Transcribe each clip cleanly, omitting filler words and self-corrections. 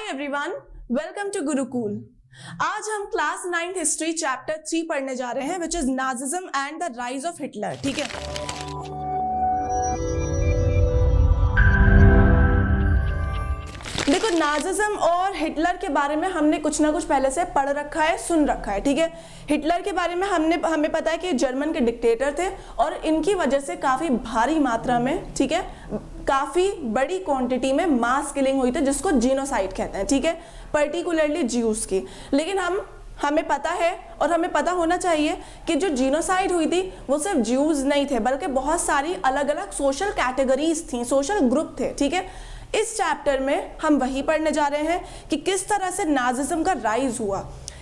Everyone, welcome to Gurukul. आज हम class 9 history chapter 3 पढ़ने जा रहे हैं which is Nazism and the rise of Hitler. ठीक है, देखो नाजिज्म और हिटलर के बारे में हमने कुछ ना कुछ पहले से पढ़ रखा है, सुन रखा है। ठीक है, हिटलर के बारे में हमें पता है कि जर्मन के डिक्टेटर थे और इनकी वजह से काफी भारी मात्रा में, ठीक है, काफी बड़ी क्वांटिटी में मास किलिंग हुई थी जिसको जीनोसाइड कहते हैं। ठीक है, पर्टिकुलरली ज्यूस की। लेकिन हमें पता है और हमें पता होना चाहिए कि जो जीनोसाइड हुई थी वो सिर्फ ज्यूज नहीं थे, बल्कि बहुत सारी अलग अलग सोशल कैटेगरीज थी, सोशल ग्रुप थे। ठीक है, इस चैप्टर में हम वही पढ़ने जा रहे हैं कि किस तरह से नाजिज्म का राइज हुआ,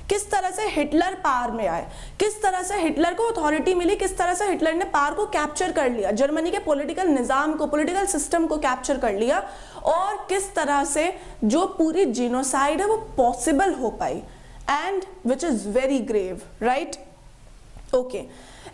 किस तरह से हिटलर पावर में आए, किस तरह से हिटलर को अथॉरिटी मिली, किस तरह से हिटलर ने पावर को कैप्चर कर लिया, जर्मनी के पॉलिटिकल निजाम को, पॉलिटिकल सिस्टम को कैप्चर कर लिया, और किस तरह से जो पूरी जीनोसाइड है वो पॉसिबल हो पाई, and which is very grave, right. Okay,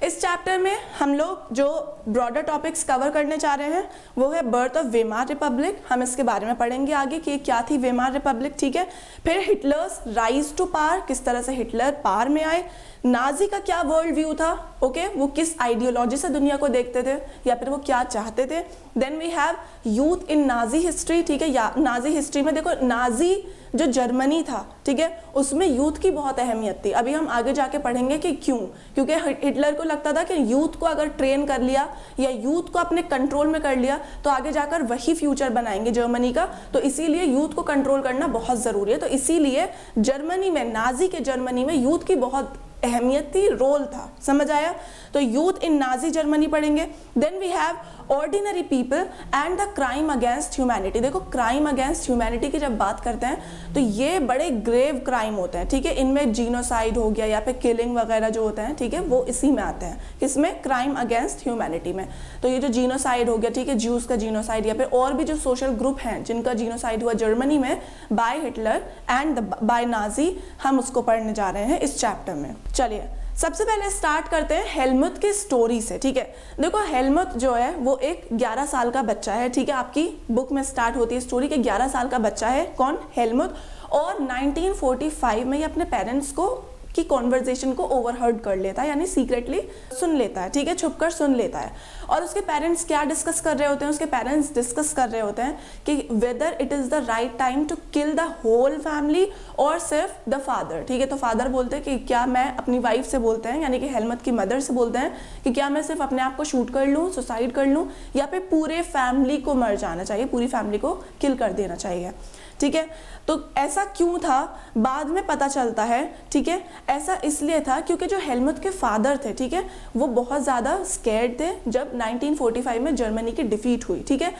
इस चैप्टर में हम लोग जो ब्रॉडर टॉपिक्स कवर करने जा रहे हैं वो है बर्थ ऑफ वेमार रिपब्लिक। हम इसके बारे में पढ़ेंगे आगे कि क्या थी वेमार रिपब्लिक। ठीक है, फिर हिटलर्स राइज टू पावर, किस तरह से हिटलर पावर में आए, नाजी का क्या वर्ल्ड व्यू था, ओके, वो किस आइडियोलॉजी से दुनिया को देखते थे या फिर वो क्या चाहते थे। Then we have youth in Nazi history. ठीक है, या नाजी हिस्ट्री में देखो नाजी जो जर्मनी था, ठीक है, उसमें यूथ की बहुत अहमियत थी। अभी हम आगे जाके पढ़ेंगे कि क्यों, क्योंकि हिटलर को लगता था कि यूथ को अगर ट्रेन कर लिया या यूथ को अपने कंट्रोल में कर लिया तो आगे जाकर वही फ्यूचर बनाएंगे जर्मनी का, तो इसीलिए यूथ को कंट्रोल करना बहुत ज़रूरी है। तो इसीलिए जर्मनी में, नाजी के जर्मनी में यूथ की बहुत अहमियत थी, रोल था। समझ आया? तो यूथ इन नाजी जर्मनी पढ़ेंगे। Then we have ordinary people and the crime against humanity. देखो, क्राइम अगेंस्ट ह्यूमैनिटी की जब बात करते हैं तो ये बड़े ग्रेव क्राइम होते हैं। ठीक है, इनमें जीनोसाइड हो गया या फिर किलिंग वगैरह जो होते हैं, ठीक है, वो इसी में आते हैं, किसमें, क्राइम अगेंस्ट ह्यूमैनिटी में। तो ये जो जीनोसाइड हो गया, ठीक है, ज्यूज का जीनोसाइड या फिर और भी जो सोशल ग्रुप हैं जिनका जीनोसाइड हुआ जर्मनी में by Hitler and by Nazi, हम उसको पढ़ने जा रहे हैं इस चैप्टर में। चलिए सबसे पहले स्टार्ट करते हैं हेलमुथ की स्टोरी से। ठीक है, देखो हेलमुथ जो है वो एक 11 साल का बच्चा है। ठीक है, आपकी बुक में स्टार्ट होती है स्टोरी के 11 साल का बच्चा है, कौन, हेलमुथ, और 1945 में ये अपने पेरेंट्स को की कॉन्वर्जेशन को ओवरहर्ड कर लेता है, यानी सीक्रेटली सुन लेता है। ठीक है, छुपकर सुन लेता है। और उसके पेरेंट्स क्या डिस्कस कर रहे होते हैं, उसके पेरेंट्स डिस्कस कर रहे होते हैं कि whether it is the right time to kill the whole family और सिर्फ द फादर। ठीक है, तो फादर बोलते हैं कि क्या मैं अपनी वाइफ से बोलते हैं, यानी कि हेलमुथ की मदर से बोलते हैं कि क्या मैं सिर्फ अपने आप को शूट कर लूँ, सुसाइड कर लूँ, या फिर पूरे फैमिली को मर जाना चाहिए, पूरी फैमिली को किल कर देना चाहिए। ठीक है, तो ऐसा क्यों था बाद में पता चलता है। ठीक है, ऐसा इसलिए था क्योंकि जो हेलमुथ के फादर थे, ठीक है, वो बहुत ज़्यादा स्कैर्ड थे जब 1945 में जर्मनी की डिफीट हुई। ठीक है,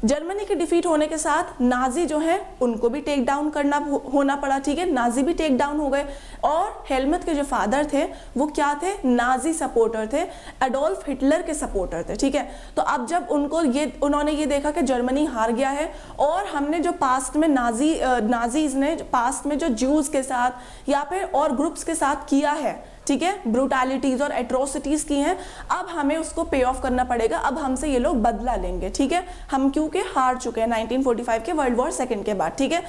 जर्मनी की डिफीट होने के साथ नाजी जो है उनको भी टेक डाउन करना होना पड़ा। ठीक है, नाजी भी टेक डाउन हो गए, और हेलमुथ के जो फादर थे वो क्या थे, नाजी सपोर्टर थे, एडोल्फ हिटलर के सपोर्टर थे। ठीक है, तो अब जब उन्होंने ये देखा कि जर्मनी हार गया है और हमने जो पास्ट में नाजीज ने पास्ट में जो ज्यूज के साथ या फिर और ग्रुप्स के साथ किया है, ठीक है, ब्रूटैलिटीज और एट्रोसिटीज की हैं, अब हमें उसको पे ऑफ करना पड़ेगा, अब हमसे ये लोग बदला लेंगे। ठीक है, हम क्योंकि हार चुके हैं 1945 के वर्ल्ड वॉर सेकेंड के बाद। ठीक है,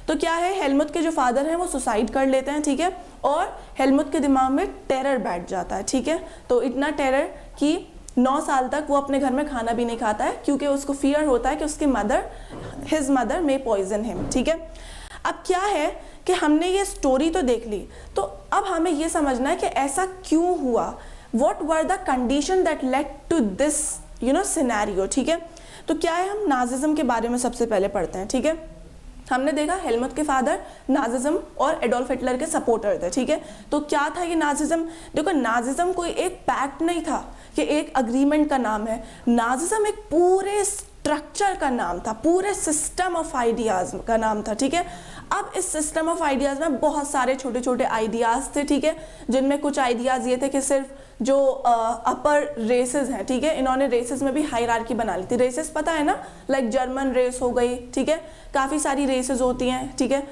तो क्या है, हेलमुथ के जो फादर हैं वो सुसाइड कर लेते हैं। ठीक है, और हेलमुथ के दिमाग में टेरर बैठ जाता है। ठीक है, तो इतना टेरर कि 9 साल तक वो अपने घर में खाना भी नहीं खाता है, क्योंकि उसको फियर होता है कि उसकी his mother may poison him. ठीक है, अब क्या है कि हमने ये स्टोरी तो देख ली, तो अब हमें ये समझना है कि ऐसा क्यों हुआ, what were the condition that led to this scenario. ठीक है, तो क्या है, हम नाजिज्म के बारे में सबसे पहले पढ़ते हैं। ठीक है, हमने देखा हेलमुथ के फादर नाजिज्म और एडोल्फ हिटलर के सपोर्टर थे। ठीक है, तो क्या था ये नाजिज्म, देखो नाजिज्म कोई एक पैक्ट नहीं था कि एक अग्रीमेंट का नाम है, नाजिज्म एक पूरे स्ट्रक्चर का नाम था, पूरे सिस्टम ऑफ आइडियाज का नाम था। ठीक है, अब इस सिस्टम ऑफ आइडियाज में बहुत सारे छोटे छोटे आइडियाज थे। ठीक है, जिनमें कुछ आइडियाज ये थे कि सिर्फ जो अपर रेसेस हैं, ठीक है, इन्होंने रेसेस में भी हायरार्की बना ली थी। रेसेस पता है ना, लाइक जर्मन रेस हो गई, ठीक है, काफ़ी सारी रेसेस होती हैं, ठीक है,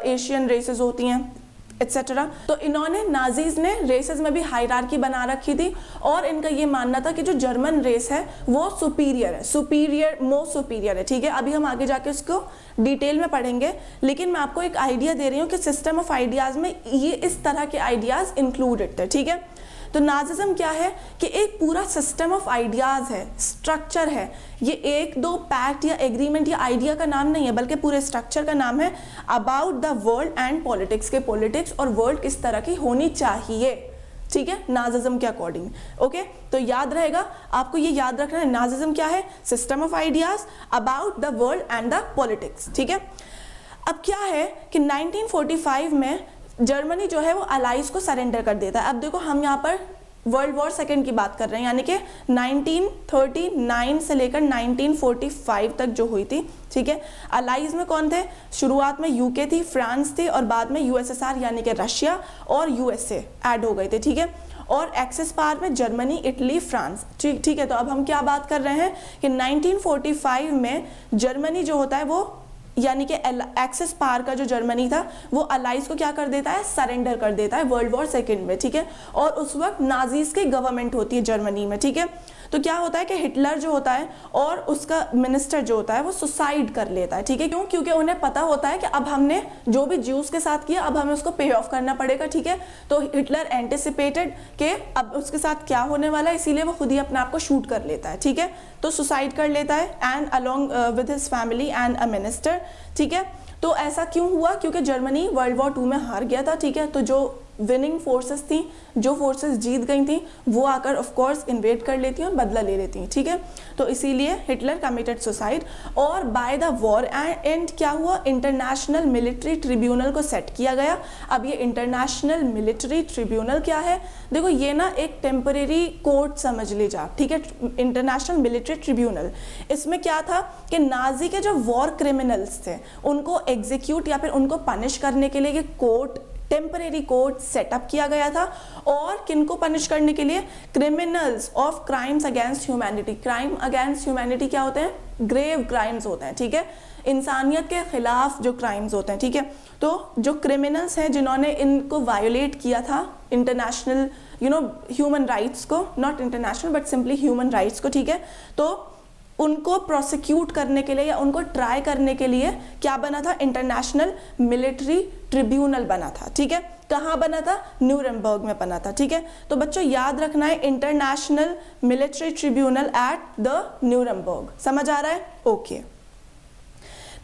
एशियन रेसेस होती हैं, एक्सेट्रा। तो इन्होंने नाजीज ने रेसेस में भी हायरार्की बना रखी थी और इनका ये मानना था कि जो जर्मन रेस है वो सुपीरियर है, सुपीरियर, मोस्ट सुपीरियर है, ठीक है। अभी हम आगे जाके उसको डिटेल में पढ़ेंगे, लेकिन मैं आपको एक आइडिया दे रही हूँ कि सिस्टम ऑफ आइडियाज में ये इस तरह के आइडियाज इंक्लूडेड थे, ठीक है। तो नाजिज्म क्या है कि एक पूरा सिस्टम ऑफ आइडियाज है, स्ट्रक्चर है, ये एक दो पैक्ट या एग्रीमेंट या आइडिया का नाम नहीं है, बल्कि पूरे स्ट्रक्चर का नाम है about the world and politics, के पॉलिटिक्स और वर्ल्ड किस तरह की होनी चाहिए, ठीक है, नाजिज्म के अकॉर्डिंग। ओके, तो याद रहेगा, आपको ये याद रखना है, नाजिज्म क्या है, system of ideas about the world and the politics, ठीक है। अब क्या है कि 1945 में जर्मनी जो है वो अलाइज को सरेंडर कर देता है। अब देखो हम यहाँ पर वर्ल्ड वॉर सेकेंड की बात कर रहे हैं, यानी कि 1939 से लेकर 1945 तक जो हुई थी, ठीक है। अलाइज में कौन थे, शुरुआत में यूके थी, फ्रांस थी और बाद में यूएसएसआर यानी कि रशिया और यूएसए ऐड हो गए थे, ठीक है। और एक्सिस पावर में जर्मनी, इटली, फ्रांस, ठीक है। तो अब हम क्या बात कर रहे हैं कि 1945 में जर्मनी जो होता है वो, यानी कि एक्सिस पावर का जो जर्मनी था वो अलाइज को क्या कर देता है, सरेंडर कर देता है वर्ल्ड वॉर सेकेंड में, ठीक है। और उस वक्त नाजीज की गवर्नमेंट होती है जर्मनी में, ठीक है। तो क्या होता है कि हिटलर जो होता है और उसका मिनिस्टर जो होता है वो सुसाइड कर लेता है, ठीक है। क्यों, क्योंकि उन्हें पता होता है कि अब हमने जो भी ज्यूस के साथ किया अब हमें उसको पे ऑफ करना पड़ेगा, ठीक है। तो हिटलर एंटिसिपेटेड कि अब उसके साथ क्या होने वाला है, इसीलिए वो खुद ही अपने आप को शूट कर लेता है, ठीक है। तो सुसाइड कर लेता है and along with his family and a minister, ठीक है। तो ऐसा क्यों हुआ, क्योंकि जर्मनी वर्ल्ड वॉर 2 में हार गया था, ठीक है। तो जो विनिंग फोर्सेस थी, जो फोर्सेस जीत गई थी, वो आकर ऑफ कोर्स इन्वेड कर लेती हैं और बदला ले लेती हैं, ठीक है। तो इसीलिए हिटलर कमिटेड सुसाइड और बाय द वॉर एंड क्या हुआ, इंटरनेशनल मिलिट्री ट्रिब्यूनल को सेट किया गया। अब ये इंटरनेशनल मिलिट्री ट्रिब्यूनल क्या है, देखो ये ना एक टेम्परेरी कोर्ट समझ लीजिए आप, ठीक है, इंटरनेशनल मिलिट्री ट्रिब्यूनल। इसमें क्या था कि नाजी के जो वॉर क्रिमिनल्स थे उनको एग्जीक्यूट या फिर उनको पनिश करने के लिए ये कोर्ट, टेम्परेरी कोर्ट सेटअप किया गया था। और किनको पनिश करने के लिए, criminals of crimes against humanity. Crime against humanity क्या होते हैं, ग्रेव क्राइम्स होते हैं, ठीक है, इंसानियत के खिलाफ जो क्राइम्स होते हैं, ठीक है। तो जो क्रिमिनल्स हैं जिन्होंने इनको वायोलेट किया था इंटरनेशनल ह्यूमन राइट्स को, not international but simply human rights को, ठीक है, तो उनको प्रोसिक्यूट करने के लिए या उनको ट्राई करने के लिए क्या बना था, इंटरनेशनल मिलिट्री ट्रिब्यूनल बना था, ठीक है। कहाँ बना था, न्यूरेमबर्ग में बना था, ठीक है। तो बच्चों याद रखना है, international military tribunal at the Nuremberg, समझ आ रहा है, ओके।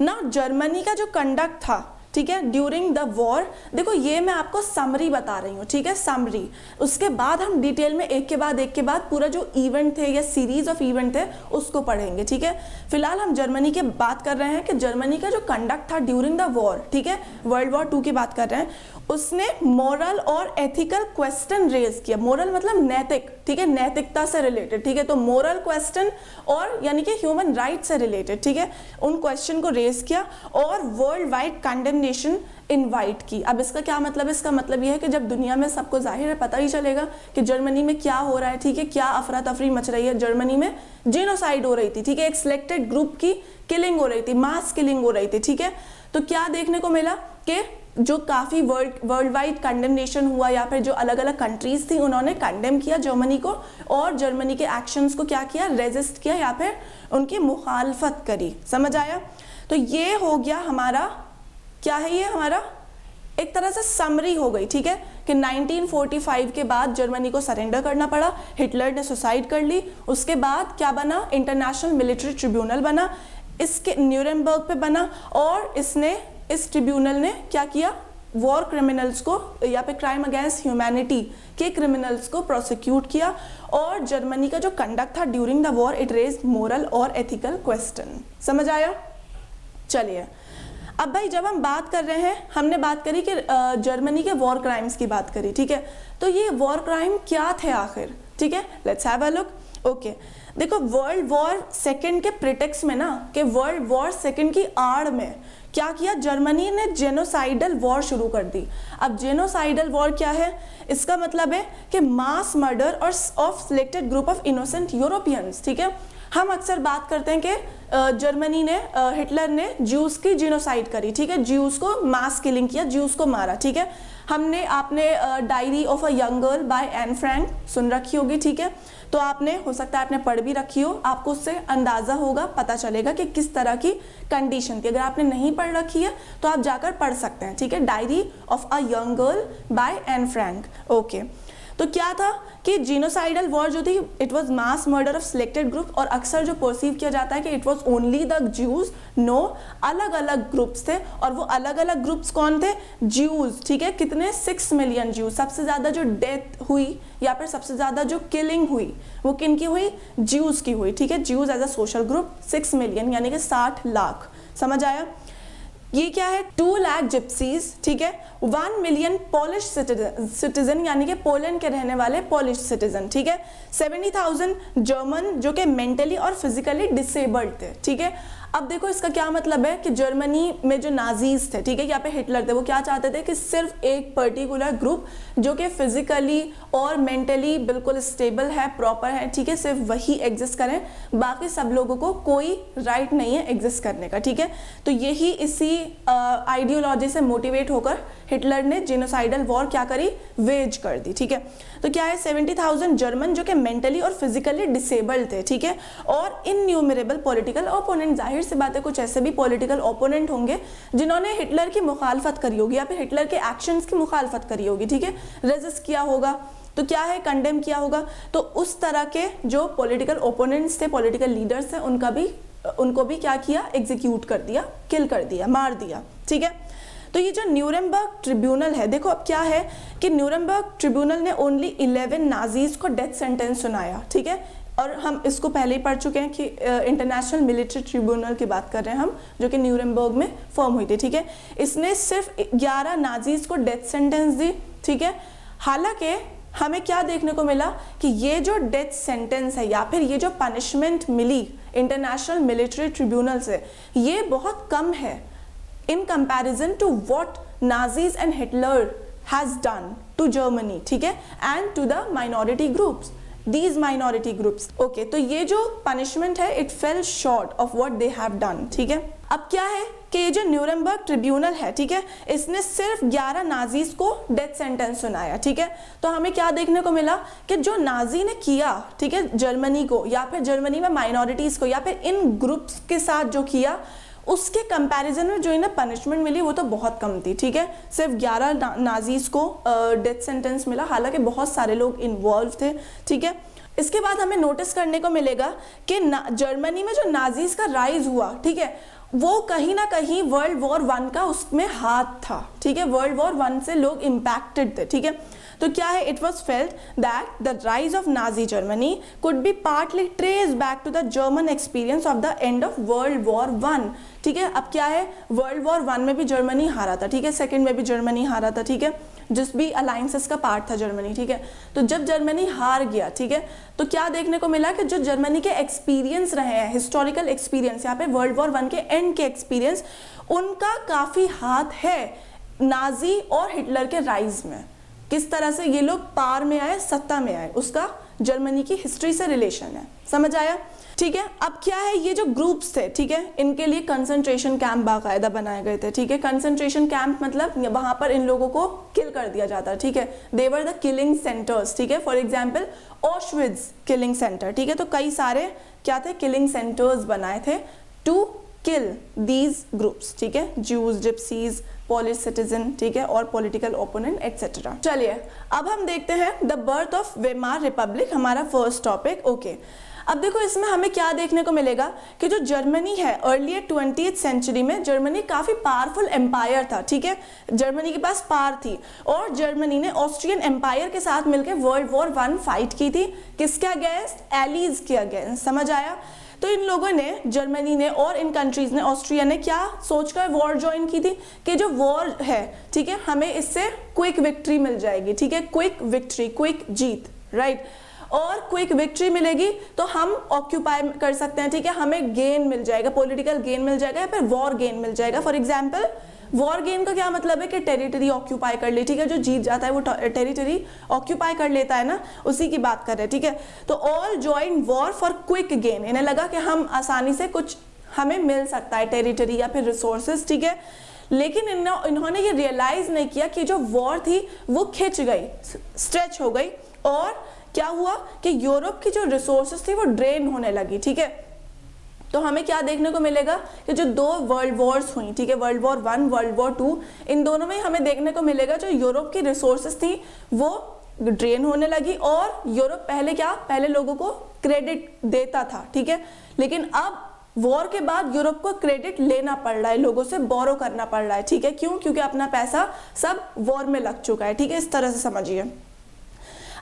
ना जर्मनी का जो कंडक्ट था, ठीक है, ड्यूरिंग द वॉर, देखो ये मैं आपको समरी बता रही हूँ, ठीक है, समरी। उसके बाद हम डिटेल में एक के बाद पूरा जो इवेंट थे या सीरीज ऑफ इवेंट थे उसको पढ़ेंगे, ठीक है। फिलहाल हम जर्मनी की बात कर रहे हैं कि जर्मनी का जो कंडक्ट था ड्यूरिंग द वॉर, ठीक है, वर्ल्ड वॉर 2 की बात कर रहे हैं, उसने मोरल और एथिकल क्वेश्चन रेज किया। मोरल मतलब नैतिक, ठीक है, नैतिकता से रिलेटेड, ठीक है। तो मोरल क्वेश्चन और यानी कि ह्यूमन राइट से रिलेटेड, ठीक है, उन क्वेश्चन को रेज किया और वर्ल्ड वाइड कंडेमनेशन इनवाइट की। अब इसका क्या मतलब है, इसका मतलब यह है कि जब दुनिया में सबको जाहिर है पता ही चलेगा कि जर्मनी में क्या हो रहा है, ठीक है, क्या अफरा तफरी मच रही है। जर्मनी में जेनोसाइड हो रही थी, ठीक है, एक सिलेक्टेड ग्रुप की किलिंग हो रही थी, मास किलिंग हो रही थी, ठीक है। तो क्या देखने को मिला कि जो काफ़ी वर्ल्ड वाइड कंडेमनेशन हुआ या फिर जो अलग अलग कंट्रीज थी उन्होंने कंडेम किया जर्मनी को और जर्मनी के एक्शंस को क्या किया, रेजिस्ट किया या फिर उनकी मुखालफत करी, समझ आया। तो ये हो गया हमारा, क्या है ये हमारा एक तरह से समरी हो गई, ठीक है, कि 1945 के बाद जर्मनी को सरेंडर करना पड़ा, हिटलर ने सुसाइड कर ली, उसके बाद क्या बना, इंटरनेशनल मिलिट्री ट्रिब्यूनल बना, इसके न्यूरेमबर्ग पे बना और इस ट्रिब्यूनल ने क्या किया, वॉर क्रिमिनल्स को या फिर क्राइम अगेंस्ट ह्यूमैनिटी के क्रिमिनल्स को प्रोसिक्यूट किया। और जर्मनी का जो कंडक्ट था during the war, it raise moral और एथिकल क्वेश्चन, समझ आया। चलिए अब भाई जब हम बात कर रहे हैं, हमने बात करी कि जर्मनी के वॉर क्राइम्स की बात करी, ठीक है, तो ये वॉर क्राइम क्या थे आखिर, ठीक है, let's have a look. Okay, देखो वर्ल्ड वॉर सेकेंड के प्रिटेक्स में ना, कि वर्ल्ड वॉर सेकेंड की आड़ में क्या किया, जर्मनी ने जेनोसाइडल वॉर शुरू कर दी। अब जेनोसाइडल वॉर क्या है, इसका मतलब है कि मास मर्डर और of selected group of innocent Europeans, ठीक है। हम अक्सर बात करते हैं कि जर्मनी ने हिटलर ने ज्यूज की जीनोसाइड करी, ठीक है, ज्यूज को मास किलिंग किया, ज्यूज को मारा, ठीक है। आपने diary of a young girl by Anne Frank सुन रखी होगी, ठीक है। तो आपने, हो सकता है आपने पढ़ भी रखी हो, आपको उससे अंदाजा होगा, पता चलेगा कि किस तरह की कंडीशन थी। अगर आपने नहीं पढ़ रखी है तो आप जाकर पढ़ सकते हैं, ठीक है, diary of a young girl by Anne Frank. Okay, तो क्या था कि जीनोसाइडल वॉर जो थी, it was mass murder of selected group, और अक्सर जो परसीव किया जाता है कि it was only the Jews, no, अलग अलग ग्रुप्स थे, और वो अलग अलग ग्रुप्स कौन थे? ज्यूज, ठीक है। कितने? 6 मिलियन ज्यूज। सबसे ज्यादा जो डेथ हुई या फिर सबसे ज्यादा जो किलिंग हुई वो किन की हुई? ज्यूज की हुई, ठीक है। Jews as a social group 6 million यानी कि 60 लाख। समझ आया? ये क्या है? 2 लाख जिप्सीज, ठीक है, 1 मिलियन पॉलिश सिटीजन यानी कि पोलैंड के रहने वाले पॉलिश सिटीजन, ठीक है, 70,000 जर्मन जो कि मेंटली और फिजिकली डिसेबल्ड थे, ठीक है। अब देखो इसका क्या मतलब है कि जर्मनी में जो नाजीज थे, ठीक है, यहाँ पे हिटलर थे, वो क्या चाहते थे कि सिर्फ एक पर्टिकुलर ग्रुप जो कि फिजिकली और मेंटली बिल्कुल स्टेबल है, प्रॉपर है, ठीक है, सिर्फ वही एग्जिस्ट करें, बाकी सब लोगों को कोई राइट नहीं है एग्जिस्ट करने का, ठीक है। तो यही इसी आइडियोलॉजी से मोटिवेट होकर हिटलर ने जीनोसाइडल वॉर क्या करी? वेज कर दी, ठीक है। तो क्या है? 70,000 जर्मन जो कि मेंटली और फिजिकली डिसेबल्ड थे, ठीक है, और इनन्यूमरेबल पॉलिटिकल ओपोनेंट, जाहिर सी बात है कुछ ऐसे भी पॉलिटिकल ओपोनेंट होंगे जिन्होंने हिटलर की मुखालफत करी होगी या फिर हिटलर के एक्शंस की मुखालफत करी होगी, ठीक है, रेजिस्ट किया होगा, तो क्या है? कंडेम किया होगा। तो उस तरह के जो पॉलिटिकल ओपोनेंट्स थे, पॉलिटिकल लीडर्स थे, उनको भी क्या किया? एग्जीक्यूट कर दिया, किल कर दिया, मार दिया, ठीक है। तो ये जो न्यूरेमबर्ग ट्रिब्यूनल है, देखो अब क्या है कि न्यूरेमबर्ग ट्रिब्यूनल ने ओनली 11 नाजीज को डेथ सेंटेंस सुनाया, ठीक है, और हम इसको पहले ही पढ़ चुके हैं कि इंटरनेशनल मिलिट्री ट्रिब्यूनल की बात कर रहे हैं हम, जो कि न्यूरेमबर्ग में फॉर्म हुई थी, ठीक है। इसने सिर्फ 11 नाजीज को डेथ सेंटेंस दी, ठीक है। हालांकि हमें क्या देखने को मिला कि ये जो डेथ सेंटेंस है या फिर ये जो पनिशमेंट मिली इंटरनेशनल मिलिट्री ट्रिब्यूनल से, ये बहुत कम है in comparison to what Nazis and Hitler has done to Germany, ठीक है, and to the minority groups, these minority groups, okay, तो ये जो punishment है it fell short of what they have done, ठीक है। अब क्या है कि ये जो न्यूरेमबर्ग ट्रिब्यूनल है, ठीक है, इसने सिर्फ 11 नाजीज को डेथ सेंटेंस सुनाया, ठीक है। तो हमें क्या देखने को मिला कि जो नाजी ने किया, ठीक है, जर्मनी को या फिर जर्मनी में माइनॉरिटीज को या फिर इन ग्रुप्स के साथ जो किया, उसके कंपैरिजन में जो इन्हें पनिशमेंट मिली वो तो बहुत कम थी, ठीक है। सिर्फ 11 नाजीज को डेथ सेंटेंस मिला, हालांकि बहुत सारे लोग इन्वॉल्व थे, ठीक है। इसके बाद हमें नोटिस करने को मिलेगा कि जर्मनी में जो नाजीज का राइज हुआ, ठीक है, वो कहीं ना कहीं वर्ल्ड वॉर 1 का उसमें हाथ था, ठीक है, वर्ल्ड वॉर 1 से लोग इम्पैक्टेड थे, ठीक है। तो क्या है? It was felt that the rise of Nazi Germany could be partly trace back to the German experience of the end of world war 1, ठीक है। अब क्या है? वर्ल्ड वॉर 1 में भी जर्मनी हारा था, ठीक है, सेकेंड में भी जर्मनी हारा था, ठीक है, जिस भी अलायंसेस का पार्ट था जर्मनी, ठीक है। तो जब जर्मनी हार गया, ठीक है, तो क्या देखने को मिला कि जो जर्मनी के एक्सपीरियंस रहे हैं, हिस्टोरिकल एक्सपीरियंस, यहाँ पे वर्ल्ड वॉर 1 के एंड के एक्सपीरियंस, उनका काफी हाथ है नाजी और हिटलर के राइज में। किस तरह से ये लोग पार में आए, सत्ता में आए, उसका जर्मनी की हिस्ट्री से रिलेशन है। समझ आया? ठीक है। अब क्या है, ये जो ग्रुप्स थे, ठीक है, इनके लिए कंसंट्रेशन कैंप बाकायदा बनाए गए थे, ठीक है। कंसंट्रेशन कैंप मतलब वहां पर इन लोगों को किल कर दिया जाता, ठीक है। They were the killing centres, ठीक है। फॉर एग्जाम्पल ऑशविट्ज किलिंग सेंटर, ठीक है। तो कई सारे क्या थे, किलिंग सेंटर्स बनाए थे टू किल दीज ग्रुप्स, ठीक है, ज्यूज, जिप्सीज, पॉलिश सिटीजन, ठीक है, और पॉलिटिकल ओपोनेंट एटसेट्रा। चलिए अब हम देखते हैं the birth of Weimar Republic, हमारा फर्स्ट टॉपिक। ओके, अब देखो इसमें हमें क्या देखने को मिलेगा कि जो जर्मनी है अर्ली 20th सेंचुरी में, जर्मनी काफी पावरफुल एम्पायर था, ठीक है, जर्मनी के पास पावर थी, और जर्मनी ने ऑस्ट्रियन एम्पायर के साथ मिलकर वर्ल्ड वॉर 1 फाइट की थी। किसके अगेंस्ट? एलीज के अगेंस्ट। समझ आया? तो इन लोगों ने, जर्मनी ने और इन कंट्रीज ने, ऑस्ट्रिया ने क्या सोचकर वॉर ज्वाइन की थी कि जो वॉर है, ठीक है, हमें इससे क्विक विक्ट्री मिल जाएगी, ठीक है, क्विक विक्ट्री, क्विक जीत, राइट। और क्विक विक्ट्री मिलेगी तो हम ऑक्यूपाई कर सकते हैं, ठीक है, हमें गेन मिल जाएगा, पॉलिटिकल गेन मिल जाएगा या फिर वॉर गेन मिल जाएगा। फॉर एग्जाम्पल वॉर गेन का क्या मतलब है कि टेरिटरी ऑक्यूपाई कर ली, ठीक है, जो जीत जाता है वो टेरिटरी ऑक्यूपाई कर लेता है ना, उसी की बात कर रहे हैं, ठीक है। तो all join war for quick gain, इन्हें लगा कि हम आसानी से कुछ हमें मिल सकता है टेरिटरी या फिर रिसोर्सेज, ठीक है। लेकिन इन्होंने ये रियलाइज नहीं किया कि जो वॉर थी वो खिंच गई, स्ट्रेच हो गई, और क्या हुआ कि यूरोप की जो रिसोर्सेज थी वो ड्रेन होने लगी, ठीक है। तो हमें क्या देखने को मिलेगा कि जो दो वर्ल्ड वॉर्स हुई, ठीक है, वर्ल्ड वॉर 1, वर्ल्ड वॉर 2, इन दोनों में हमें देखने को मिलेगा जो यूरोप की रिसोर्सेज थी वो ड्रेन होने लगी, और यूरोप पहले लोगों को क्रेडिट देता था, ठीक है, लेकिन अब वॉर के बाद यूरोप को क्रेडिट लेना पड़ रहा है, लोगों से बोरो करना पड़ रहा है, ठीक है। क्यों? क्योंकि अपना पैसा सब वॉर में लग चुका है, ठीक है, इस तरह से समझिए।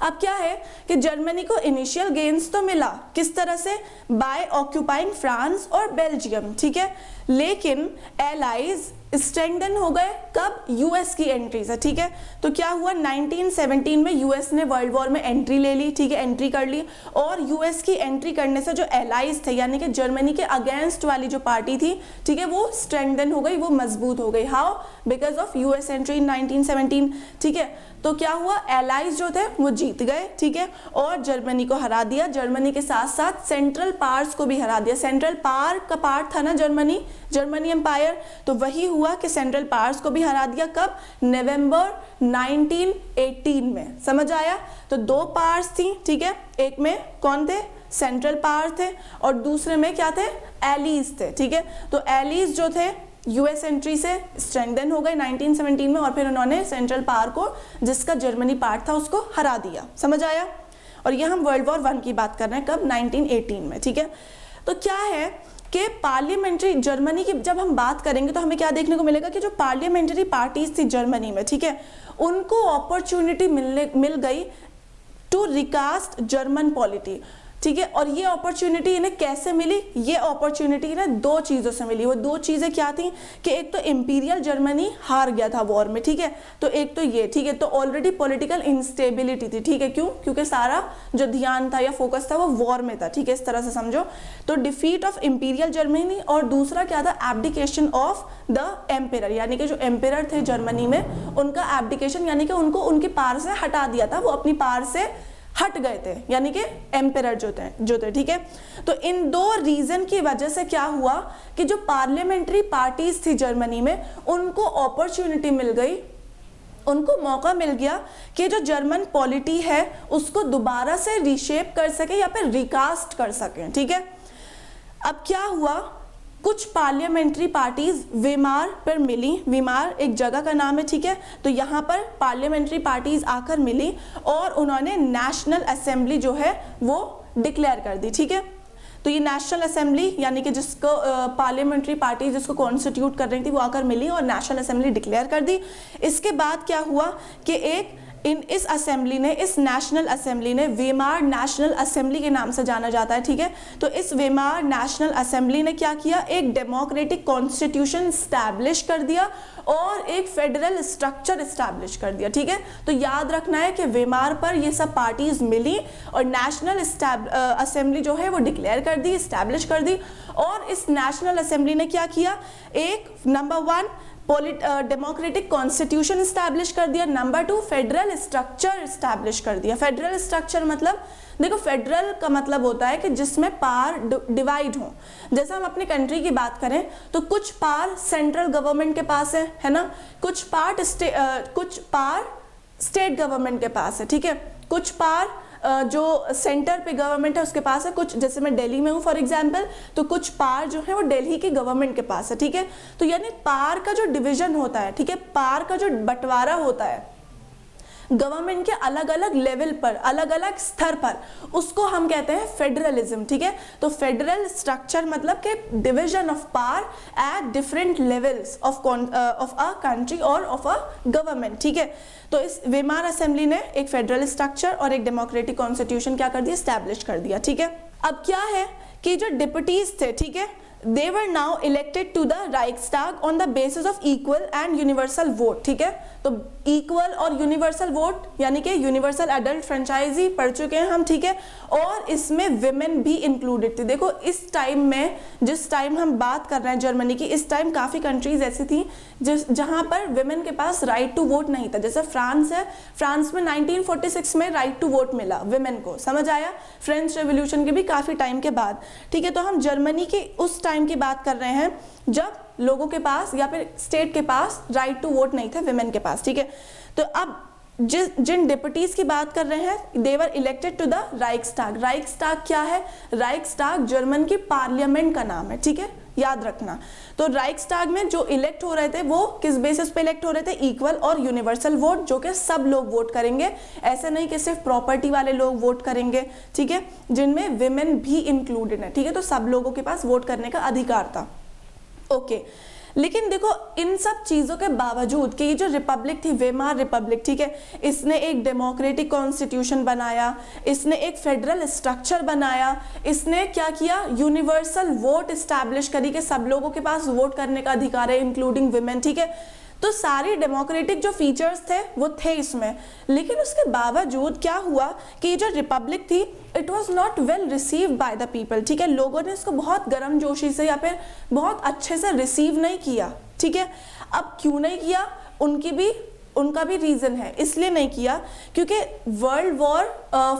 अब क्या है कि जर्मनी को इनिशियल गेन्स तो मिला, किस तरह से, बाय ऑक्यूपाइंग फ्रांस और बेल्जियम, ठीक है, लेकिन एलाइज स्ट्रेंथन हो गए कब, यूएस की एंट्री से, ठीक है। तो क्या हुआ, 1917 में यूएस ने वर्ल्ड वॉर में एंट्री ले ली, ठीक है, एंट्री कर ली, और यूएस की एंट्री करने से जो एलाइज थे यानी कि जर्मनी के अगेंस्ट वाली जो पार्टी थी, ठीक है, वो स्ट्रेंथन हो गई, वो मजबूत हो गई। How? Because of US entry in 1917, ठीक है। तो क्या हुआ, एलाइज जो थे वो जीत गए, ठीक है, और जर्मनी को हरा दिया। जर्मनी के साथ साथ सेंट्रल पावर्स को भी हरा दिया। सेंट्रल पावर का पार्ट था ना जर्मनी एम्पायर, तो वही हुआ कि सेंट्रल पावर्स को भी हरा दिया। कब? नवंबर 1918 में। समझ आया? तो दो पावर्स थी, ठीक है, एक में कौन थे, सेंट्रल पावर थे, और दूसरे में क्या थे, एलीज थे, ठीक है। तो एलीज जो थे यूएस एंट्री से स्ट्रेंथन हो गए 1917 में, और फिर उन्होंने सेंट्रल पावर को, जिसका जर्मनी पार्ट था, उसको हरा दिया। समझ आया? और ये हम वर्ल्ड वॉर 1 की बात कर रहे हैं, कब, 1918 में, ठीक है। तो क्या है कि पार्लियामेंट्री जर्मनी की जब हम बात करेंगे तो हमें क्या देखने को मिलेगा कि जो पार्लियामेंट्री पार्टीज थी जर्मनी में, ठीक है, उनको अपॉर्चुनिटी मिल गई टू रिकास्ट जर्मन पॉलिटी, ठीक है। और ये अपॉर्चुनिटी इन्हें कैसे मिली? ये अपॉर्चुनिटी इन्हें दो चीज़ों से मिली। वो दो चीज़ें क्या थी कि एक तो इंपीरियल जर्मनी हार गया था वॉर में, ठीक है, तो एक तो ये, ठीक है, तो ऑलरेडी पॉलिटिकल इंस्टेबिलिटी थी, ठीक है। क्यों? क्योंकि सारा जो ध्यान था या फोकस था वो वॉर में था, ठीक है, इस तरह से समझो। तो डिफीट ऑफ इंपीरियल जर्मनी, और दूसरा क्या था, एब्डिकेशन ऑफ द एम्पेरर, यानी कि जो एम्पेरर थे जर्मनी में उनका एब्डिकेशन, यानी कि उनको उनकी पावर से हटा दिया था, वो अपनी पावर से हट गए थे, यानी कि एम्पेरर जो थे, ठीक है। तो इन दो रीजन की वजह से क्या हुआ कि जो पार्लियामेंट्री पार्टीज थी जर्मनी में, उनको अपॉर्चुनिटी मिल गई, उनको मौका मिल गया कि जो जर्मन पॉलिटी है उसको दोबारा से रीशेप कर सके या फिर रिकास्ट कर सके, ठीक है। अब क्या हुआ, कुछ पार्लियामेंट्री पार्टीज वीमार पर मिली, वीमार एक जगह का नाम है, ठीक है। तो यहाँ पर पार्लियामेंट्री पार्टीज आकर मिली और उन्होंने नेशनल असेंबली जो है वो डिक्लेयर कर दी, ठीक है। तो ये नेशनल असेंबली यानी कि जिसको पार्लियामेंट्री पार्टी जिसको कॉन्स्टिट्यूट कर रही थी वो आकर मिली और नेशनल असेंबली डिक्लेयर कर दी। इसके बाद क्या हुआ कि इस असेंबली ने, इस नेशनल असेंबली ने, वीमार नेशनल असेंबली के नाम से जाना जाता है, ठीक है। तो इस वीमार नेशनल असेंबली ने क्या किया, एक डेमोक्रेटिक कॉन्स्टिट्यूशन स्टैब्लिश कर दिया और एक फेडरल स्ट्रक्चर स्टैब्लिश कर दिया, ठीक है। तो याद रखना है कि वीमार पर ये सब पार्टीज मिली और नेशनल असेंबली जो है वो डिक्लेयर कर दी, स्टैब्लिश कर दी। और इस नेशनल असेंबली ने क्या किया, एक नंबर 1 डेमोक्रेटिक कॉन्स्टिट्यूशन स्टैब्लिश कर दिया, नंबर 2 फेडरल स्ट्रक्चर स्टैब्लिश कर दिया। फेडरल स्ट्रक्चर मतलब, देखो फेडरल का मतलब होता है कि जिसमें पावर डिवाइड हो। जैसे हम अपनी कंट्री की बात करें तो कुछ पावर सेंट्रल गवर्नमेंट के पास है ना, कुछ पावर स्टेट गवर्नमेंट के पास है, ठीक है, कुछ पावर जो सेंटर पे गवर्नमेंट है उसके पास है, कुछ जैसे मैं दिल्ली में हूँ फॉर एग्जांपल, तो कुछ पावर जो है वो दिल्ली की गवर्नमेंट के पास है, ठीक है। तो यानी पावर का जो डिवीजन होता है, ठीक है, पावर का जो बंटवारा होता है गवर्नमेंट के अलग अलग लेवल पर, अलग अलग स्तर पर, उसको हम कहते हैं फेडरलिज्म, ठीक है। तो फेडरल स्ट्रक्चर मतलब कि division of power at different levels of a country और ऑफ अ गवर्नमेंट, ठीक है। तो इस वीमार असेंबली ने एक फेडरल स्ट्रक्चर और एक डेमोक्रेटिक कॉन्स्टिट्यूशन क्या कर दिया, स्टैब्लिश कर दिया, ठीक है। अब क्या है कि जो डिप्यूटीज थे, ठीक है, they were now elected to the Reichstag on the basis of equal and universal vote, ठीक है। तो इक्वल और यूनिवर्सल वोट यानी कि यूनिवर्सल एडल्ट फ्रेंचाइजी पढ़ चुके हैं हम, ठीक है। और इसमें विमेन भी इंक्लूडेड थी। देखो इस टाइम में, जिस टाइम हम बात कर रहे हैं जर्मनी की, इस टाइम काफ़ी कंट्रीज ऐसी थी जहां पर विमेन के पास राइट टू वोट नहीं था। जैसे फ्रांस है, फ्रांस में 1946 में राइट टू वोट मिला विमेन को, समझ आया, फ्रेंच रेवोल्यूशन के भी काफ़ी टाइम के बाद, ठीक है। तो हम जर्मनी के उस टाइम की बात कर रहे हैं जब लोगों के पास या फिर स्टेट के पास राइट टू वोट नहीं था विमेन के पास, ठीक है। तो अब जिन डिप्यूटीज की बात कर रहे हैं, दे वर इलेक्टेड टू द राइक्सटाग। राइक्सटाग क्या है? राइक्सटाग जर्मन की पार्लियामेंट का नाम है, ठीक है, याद रखना। तो राइक्सटाग में जो इलेक्ट हो रहे थे वो किस बेसिस पे इलेक्ट हो रहे थे? इक्वल और यूनिवर्सल वोट, जो कि सब लोग वोट करेंगे, ऐसे नहीं कि सिर्फ प्रॉपर्टी वाले लोग वोट करेंगे, ठीक है, जिनमें विमेन भी इंक्लूडेड है, ठीक है। तो सब लोगों के पास वोट करने का अधिकार था, ओके। लेकिन देखो इन सब चीज़ों के बावजूद कि ये जो रिपब्लिक थी, वेमार रिपब्लिक, ठीक है, इसने एक डेमोक्रेटिक कॉन्स्टिट्यूशन बनाया, इसने एक फेडरल स्ट्रक्चर बनाया, इसने क्या किया? यूनिवर्सल वोट इस्टेब्लिश करी कि सब लोगों के पास वोट करने का अधिकार है, इंक्लूडिंग विमेन, ठीक है। तो सारी डेमोक्रेटिक जो फीचर्स थे वो थे इसमें। लेकिन उसके बावजूद क्या हुआ कि ये जो रिपब्लिक थी, it was not well receive by the people, ठीक है। लोगों ने इसको बहुत गर्मजोशी से या फिर बहुत अच्छे से रिसीव नहीं किया, ठीक है। अब क्यों नहीं किया? उनका भी रीज़न है, इसलिए नहीं किया क्योंकि वर्ल्ड वॉर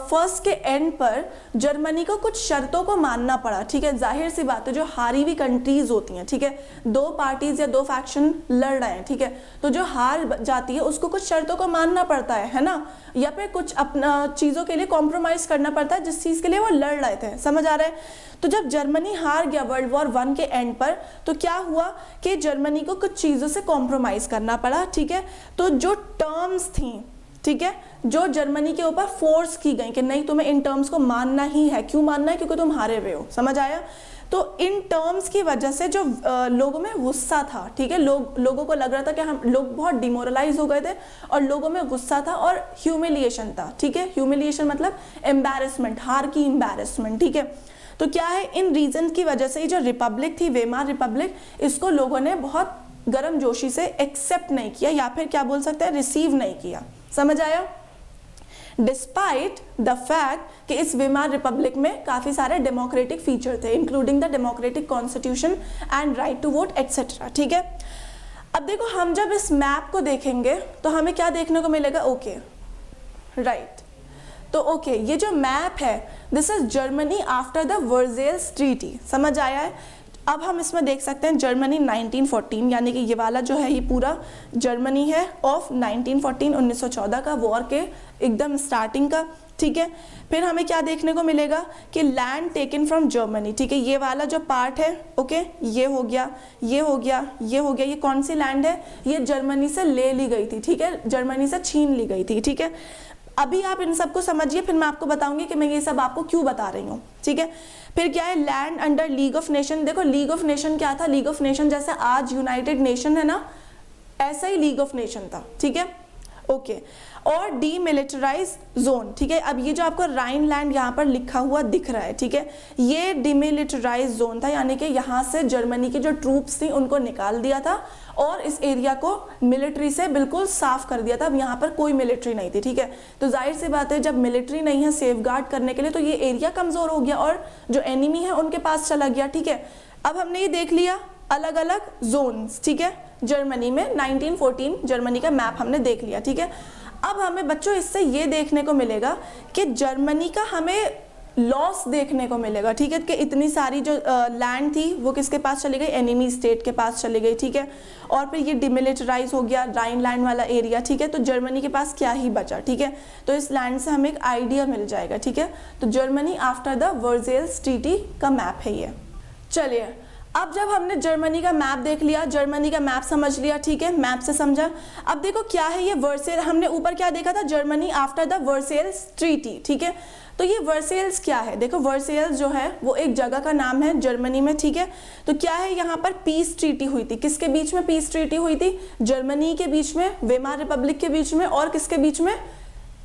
फर्स्ट के एंड पर जर्मनी को कुछ शर्तों को मानना पड़ा, ठीक है। जाहिर सी बात है, जो हारी हुई कंट्रीज होती हैं, ठीक है, दो पार्टीज या दो फैक्शन लड़ रहे हैं, ठीक है, तो जो हार जाती है उसको कुछ शर्तों को मानना पड़ता है ना, या फिर कुछ अपना चीज़ों के लिए कॉम्प्रोमाइज़ करना पड़ता है जिस चीज़ के लिए वो लड़ रहे थे, समझ आ रहा है। तो जब जर्मनी हार गया वर्ल्ड वॉर 1 के एंड पर, तो क्या हुआ कि जर्मनी को कुछ चीज़ों से कॉम्प्रोमाइज़ करना पड़ा, ठीक है। तो जो टर्म्स थी, ठीक है, जो जर्मनी के ऊपर फोर्स की गई कि नहीं तुम्हें इन टर्म्स को मानना ही है। क्यों मानना है? क्योंकि तुम हारे हुए हो, समझ आया। तो इन टर्म्स की वजह से जो लोगों में गुस्सा था, ठीक है, लोगों को लग रहा था कि हम लोग बहुत डिमोरलाइज हो गए थे और लोगों में गुस्सा था और ह्यूमिलिएशन था, ठीक है। ह्यूमिलिएशन मतलब एम्बैरेसमेंट, हार की एम्बैरेसमेंट, ठीक है। तो क्या है, इन रीजन की वजह से जो रिपब्लिक थी, वेमार रिपब्लिक, इसको लोगों ने बहुत गर्मजोशी से एक्सेप्ट नहीं किया या फिर क्या बोल सकते हैं, रिसीव नहीं किया, समझ आया। डिस्पाइट द फैक्ट कि इस वेमार रिपब्लिक में काफ़ी सारे डेमोक्रेटिक फीचर थे, including the democratic constitution and right to vote etcetera, ठीक है। अब देखो हम जब इस मैप को देखेंगे तो हमें क्या देखने को मिलेगा? Okay, right. तो ओके, ये जो मैप है, this is Germany after the Versailles treaty, समझ आया है। अब हम इसमें देख सकते हैं जर्मनी 1914, यानी कि ये वाला जो है ये पूरा जर्मनी है ऑफ 1914, 1914 का, वॉर के एकदम स्टार्टिंग का, ठीक है। फिर हमें क्या देखने को मिलेगा कि लैंड टेकन फ्रॉम जर्मनी, ठीक है, ये वाला जो पार्ट है, ओके, ये हो गया, ये हो गया, ये हो गया, ये कौन सी लैंड है? ये जर्मनी से ले ली गई थी, ठीक है, जर्मनी से छीन ली गई थी, ठीक है। अभी आप इन सबको समझिए, फिर मैं आपको बताऊंगी कि मैं ये सब आपको क्यों बता रही हूँ, ठीक है। फिर क्या है? Land under league of nation. देखो लीग ऑफ नेशन क्या था? लीग ऑफ नेशन जैसे आज यूनाइटेड नेशन है ना, ऐसा ही लीग ऑफ नेशन था, ठीक है, ओके। और डीमिलिटराइज जोन, ठीक है। अब ये जो आपको राइन लैंड यहाँ पर लिखा हुआ दिख रहा है, ठीक है, ये डीमिलिटराइज जोन था, यानी कि यहाँ से जर्मनी की जो ट्रूप्स थी उनको निकाल दिया था और इस एरिया को मिलिट्री से बिल्कुल साफ कर दिया था। अब यहाँ पर कोई मिलिट्री नहीं थी, ठीक है। तो जाहिर सी बात है, जब मिलिट्री नहीं है सेफगार्ड करने के लिए, तो ये एरिया कमज़ोर हो गया और जो एनिमी है उनके पास चला गया, ठीक है। अब हमने ये देख लिया अलग अलग जोन्स, ठीक है, जर्मनी में 1914 जर्मनी का मैप हमने देख लिया, ठीक है। अब हमें बच्चों इससे ये देखने को मिलेगा कि जर्मनी का हमें लॉस देखने को मिलेगा, ठीक है, कि इतनी सारी जो लैंड थी वो किसके पास चली गई? एनिमी स्टेट के पास चली गई, ठीक है। और फिर ये डिमिलिटराइज हो गया राइन लैंड वाला एरिया, ठीक है। तो जर्मनी के पास क्या ही बचा, ठीक है। तो इस लैंड से हमें एक आइडिया मिल जाएगा, ठीक है। तो Germany after the Versailles treaty का मैप है ये। चलिए, अब जब हमने जर्मनी का मैप देख लिया, जर्मनी का मैप समझ लिया, ठीक है, मैप से समझा। अब देखो क्या है ये वर्सेल, हमने ऊपर क्या देखा था? Germany after the Versailles treaty, ठीक है। तो ये वर्सेल्स क्या है? देखो वर्सेल्स जो है वो एक जगह का नाम है जर्मनी में, ठीक है। तो क्या है, यहाँ पर पीस ट्रीटी हुई थी। किसके बीच में पीस ट्रीटी हुई थी? जर्मनी के बीच में, वेमार रिपब्लिक के बीच में, और किसके बीच में?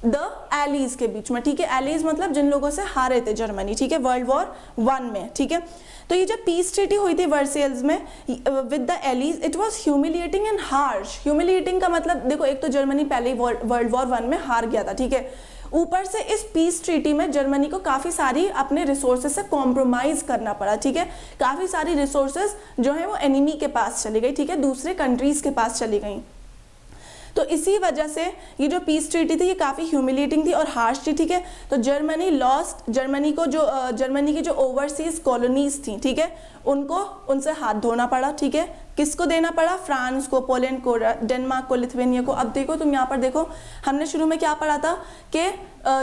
द एलीज के बीच में, ठीक है। एलीज मतलब जिन लोगों से हारे थे जर्मनी, ठीक है, वर्ल्ड वॉर 1 में, ठीक है। तो ये जब पीस ट्रीटी हुई थी वर्सेल्स में with the allies, it was humiliating and harsh. Humiliating का मतलब देखो, एक तो जर्मनी पहले ही वर्ल्ड वॉर 1 में हार गया था, ठीक है, ऊपर से इस पीस ट्रीटी में जर्मनी को काफ़ी सारी अपने रिसोर्सेज से कॉम्प्रोमाइज़ करना पड़ा, ठीक है। काफ़ी सारी रिसोर्सेज जो है वो एनिमी के पास चली गई, ठीक है, दूसरे कंट्रीज़ के पास चली गई। तो इसी वजह से ये जो पीस ट्रीटी थी ये काफ़ी ह्यूमिलेटिंग थी और हार्श थी, ठीक है। तो जर्मनी लॉस्ट, जर्मनी को जो जर्मनी की जो ओवरसीज कॉलोनीज थी, ठीक है, उनको उनसे हाथ धोना पड़ा, ठीक है। किसको देना पड़ा? फ्रांस को, पोलैंड को, डेनमार्क को, लिथुआनिया को। अब देखो तुम यहाँ पर देखो, हमने शुरू में क्या पढ़ा था कि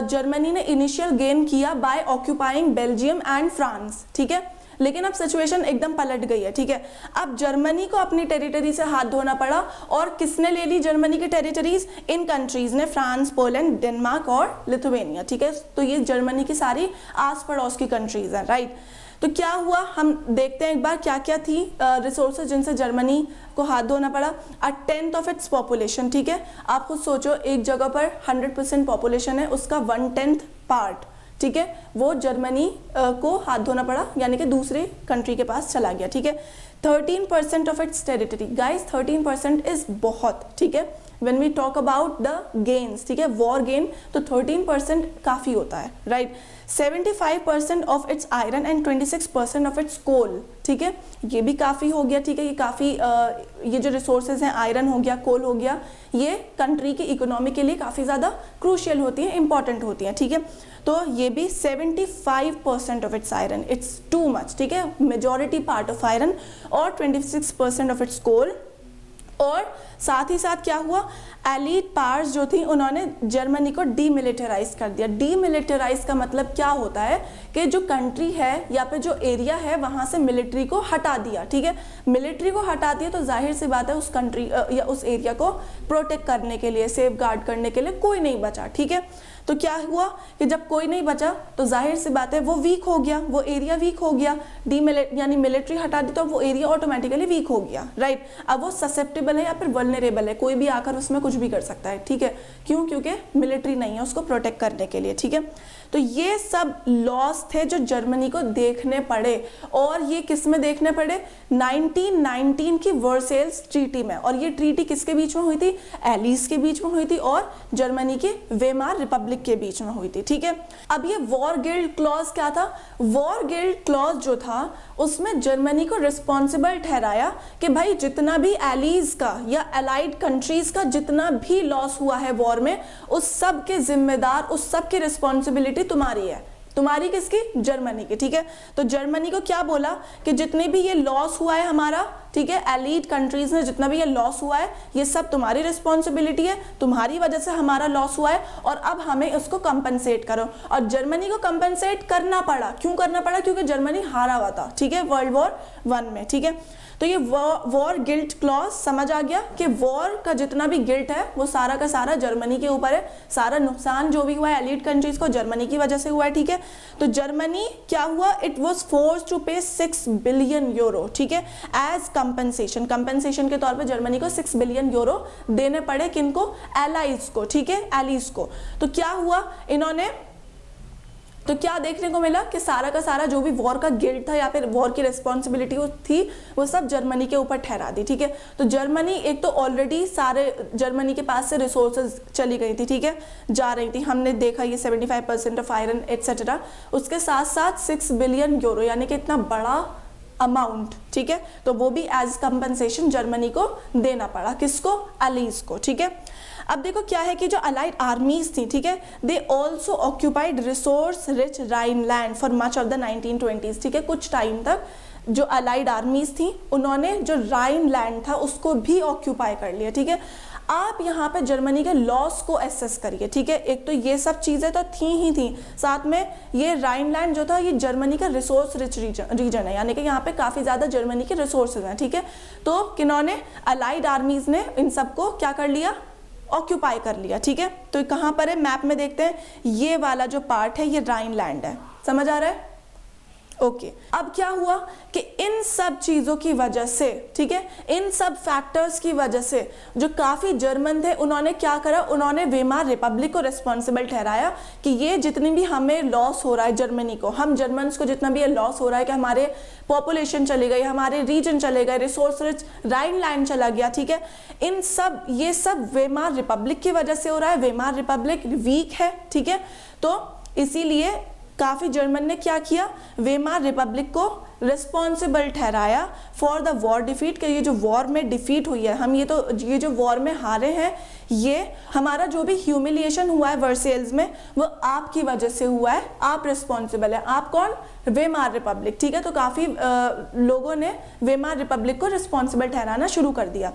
जर्मनी ने इनिशियल गेन किया बाय ऑक्यूपाइंग बेल्जियम एंड फ्रांस, ठीक है, लेकिन अब सिचुएशन एकदम पलट गई है, ठीक है। अब जर्मनी को अपनी टेरिटरी से हाथ धोना पड़ा, और किसने ले ली जर्मनी की टेरिटरीज? इन कंट्रीज ने, फ्रांस, पोलैंड, डेनमार्क और लिथुआनिया, ठीक है। तो ये जर्मनी की सारी आस पड़ोस की कंट्रीज हैं, राइट। तो क्या हुआ, हम देखते हैं एक बार क्या क्या थी रिसोर्सेज जिनसे जर्मनी को हाथ धोना पड़ा। 1/10 ऑफ इट्स पॉपुलेशन, ठीक है। आप खुद सोचो, एक जगह पर 100% पॉपुलेशन है, उसका 1/10 पार्ट, ठीक है, वो जर्मनी को हाथ धोना पड़ा, यानी कि दूसरे कंट्री के पास चला गया, ठीक है। 13% of its territory, guys 13% is बहुत, ठीक है। When we talk about the gains, ठीक है, वॉर गेन, तो 13% काफ़ी होता है, right. 75% of its iron and 26% of its coal, ठीक है, ये भी काफ़ी हो गया, ठीक है। ये काफ़ी ये जो रिसोर्सेज हैं, आयरन हो गया, कोल हो गया, ये कंट्री की इकोनॉमी के लिए काफ़ी ज़्यादा क्रूशियल होती हैं, इंपॉर्टेंट होती हैं, ठीक है। तो ये भी 75% of its iron, it's too much, ठीक है, मेजॉरिटी पार्ट ऑफ आयरन, और 26% ऑफ इट्स कोल। और साथ ही साथ क्या हुआ, एलीट पावर्स जो थी उन्होंने जर्मनी को डीमिलिटराइज कर दिया। डीमिलिटराइज का मतलब क्या होता है कि जो कंट्री है या फिर जो एरिया है वहाँ से मिलिट्री को हटा दिया, ठीक है। मिलिट्री को हटा दिया तो जाहिर सी बात है उस कंट्री या उस एरिया को प्रोटेक्ट करने के लिए, सेफ गार्ड करने के लिए कोई नहीं बचा, ठीक है। तो क्या हुआ कि जब कोई नहीं बचा तो जाहिर सी बात है वो वीक हो गया, वो एरिया वीक हो गया। यानी मिलिट्री हटा दी तो वो एरिया ऑटोमेटिकली वीक हो गया, राइट। अब वो ससेप्टेबल है या फिर वल्नरेबल है, कोई भी आकर उसमें कुछ भी कर सकता है, ठीक है। क्यों? क्योंकि मिलिट्री नहीं है उसको प्रोटेक्ट करने के लिए, ठीक है। तो ये सब लॉस थे जो जर्मनी को देखने पड़े, और ये किस में देखने पड़े? 1919 की वर्सेल्स ट्रीटी में। और ये ट्रीटी किसके बीच में हुई थी? एलीज के बीच में हुई थी और जर्मनी की वेमार रिपब्लिक के बीच में हुई थी, ठीक है। अब ये वॉर गिल्ड क्लॉज क्या था? वॉर गिल्ड क्लॉज जो था उसमें जर्मनी को रिस्पॉन्सिबल ठहराया कि भाई जितना भी एलीज का या एलाइड कंट्रीज का जितना भी लॉस हुआ है वॉर में, उस सब के जिम्मेदार, उस सब की रिस्पॉन्सिबिलिटी तुम्हारी है। तुम्हारी किसकी? जर्मनी की, ठीक है। तो जर्मनी को क्या बोला कि जितने भी ये लॉस हुआ है हमारा, ठीक है, एलीड कंट्रीज ने जितना भी ये लॉस हुआ है ये सब तुम्हारी रिस्पॉन्सिबिलिटी है, तुम्हारी वजह से हमारा लॉस हुआ है, और अब हमें उसको कंपनसेट करो। और जर्मनी को कंपनसेट करना पड़ा। क्यों करना पड़ा? क्योंकि जर्मनी हारा हुआ था, ठीक है, वर्ल्ड वॉर 1 में, ठीक है। तो ये वॉर गिल्ट क्लॉज समझ आ गया कि वॉर का जितना भी गिल्ट है वो सारा का सारा जर्मनी के ऊपर है। सारा नुकसान जो भी हुआ है एलीड कंट्रीज को जर्मनी की वजह से हुआ है, ठीक है। तो जर्मनी क्या हुआ? इट वाज फोर्स्ड टू पे 6 बिलियन यूरो, ठीक है, एज कंपनसेशन। कंपनसेशन के तौर पे जर्मनी को 6 बिलियन यूरो देने पड़े। किनको? एलाइज को, ठीक है, एलीज को। तो क्या हुआ इन्होंने, तो क्या देखने को मिला कि सारा का सारा जो भी वॉर का गिल्ट था या फिर वॉर की रिस्पॉन्सिबिलिटी थी वो सब जर्मनी के ऊपर ठहरा दी, ठीक है। तो जर्मनी एक तो ऑलरेडी सारे जर्मनी के पास से रिसोर्सेज चली गई थी, ठीक है, जा रही थी। हमने देखा ये 75% ऑफ आयरन एटसेट्रा। उसके साथ साथ 6 बिलियन यूरो यानी कि इतना बड़ा अमाउंट, ठीक है, तो वो भी एज कंपनसेशन जर्मनी को देना पड़ा। किसको? एलीज को, ठीक है। अब देखो क्या है कि जो अलाइड आर्मीज थी, ठीक है, they also occupied resource rich Rhineland for much of the 1920s, ठीक है। कुछ टाइम तक जो अलाइड आर्मीज थी उन्होंने जो राइनलैंड था उसको भी ऑक्यूपाई कर लिया, ठीक है। आप यहाँ पे जर्मनी के लॉस को एसेस करिए, ठीक है। एक तो ये सब चीज़ें तो थी ही थी, साथ में ये राइनलैंड जो था ये जर्मनी का रिसोर्स रिच रीजन है, यानी कि यहाँ पे काफ़ी ज़्यादा जर्मनी के रिसोर्सेज हैं, ठीक है। तो किन्होंने? अलाइड आर्मीज ने इन सबको क्या कर लिया? ऑक्यूपाई कर लिया, ठीक है। तो कहाँ पर है? मैप में देखते हैं, ये वाला जो पार्ट है ये राइनलैंड है, समझ आ रहा है? ओके अब क्या हुआ कि इन सब चीज़ों की वजह से, ठीक है, इन सब फैक्टर्स की वजह से जो काफ़ी जर्मन थे उन्होंने क्या करा, उन्होंने वेमार रिपब्लिक को रिस्पॉन्सिबल ठहराया कि ये जितनी भी हमें लॉस हो रहा है जर्मनी को, हम जर्मन्स को जितना भी ये लॉस हो रहा है कि हमारे पॉपुलेशन चली गई, हमारे रीजन चले गए, रिसोर्स रिच राइनलैंड चला गया, ठीक है, इन सब ये सब वेमार रिपब्लिक की वजह से हो रहा है। वेमार रिपब्लिक वीक है, ठीक है, तो इसीलिए काफ़ी जर्मन ने क्या किया, वेमार रिपब्लिक को रिस्पॉन्सिबल ठहराया फॉर द वॉर डिफीट, कि ये जो वॉर में डिफीट हुई है, हम ये जो वॉर में हारे हैं, ये हमारा जो भी ह्यूमिलिएशन हुआ है वर्सेल्स में वो आपकी वजह से हुआ है, आप रिस्पॉन्सिबल है। आप कौन, वेमार रिपब्लिक, ठीक है। तो काफ़ी लोगों ने वेमार रिपब्लिक को रिस्पॉन्सिबल ठहराना शुरू कर दिया।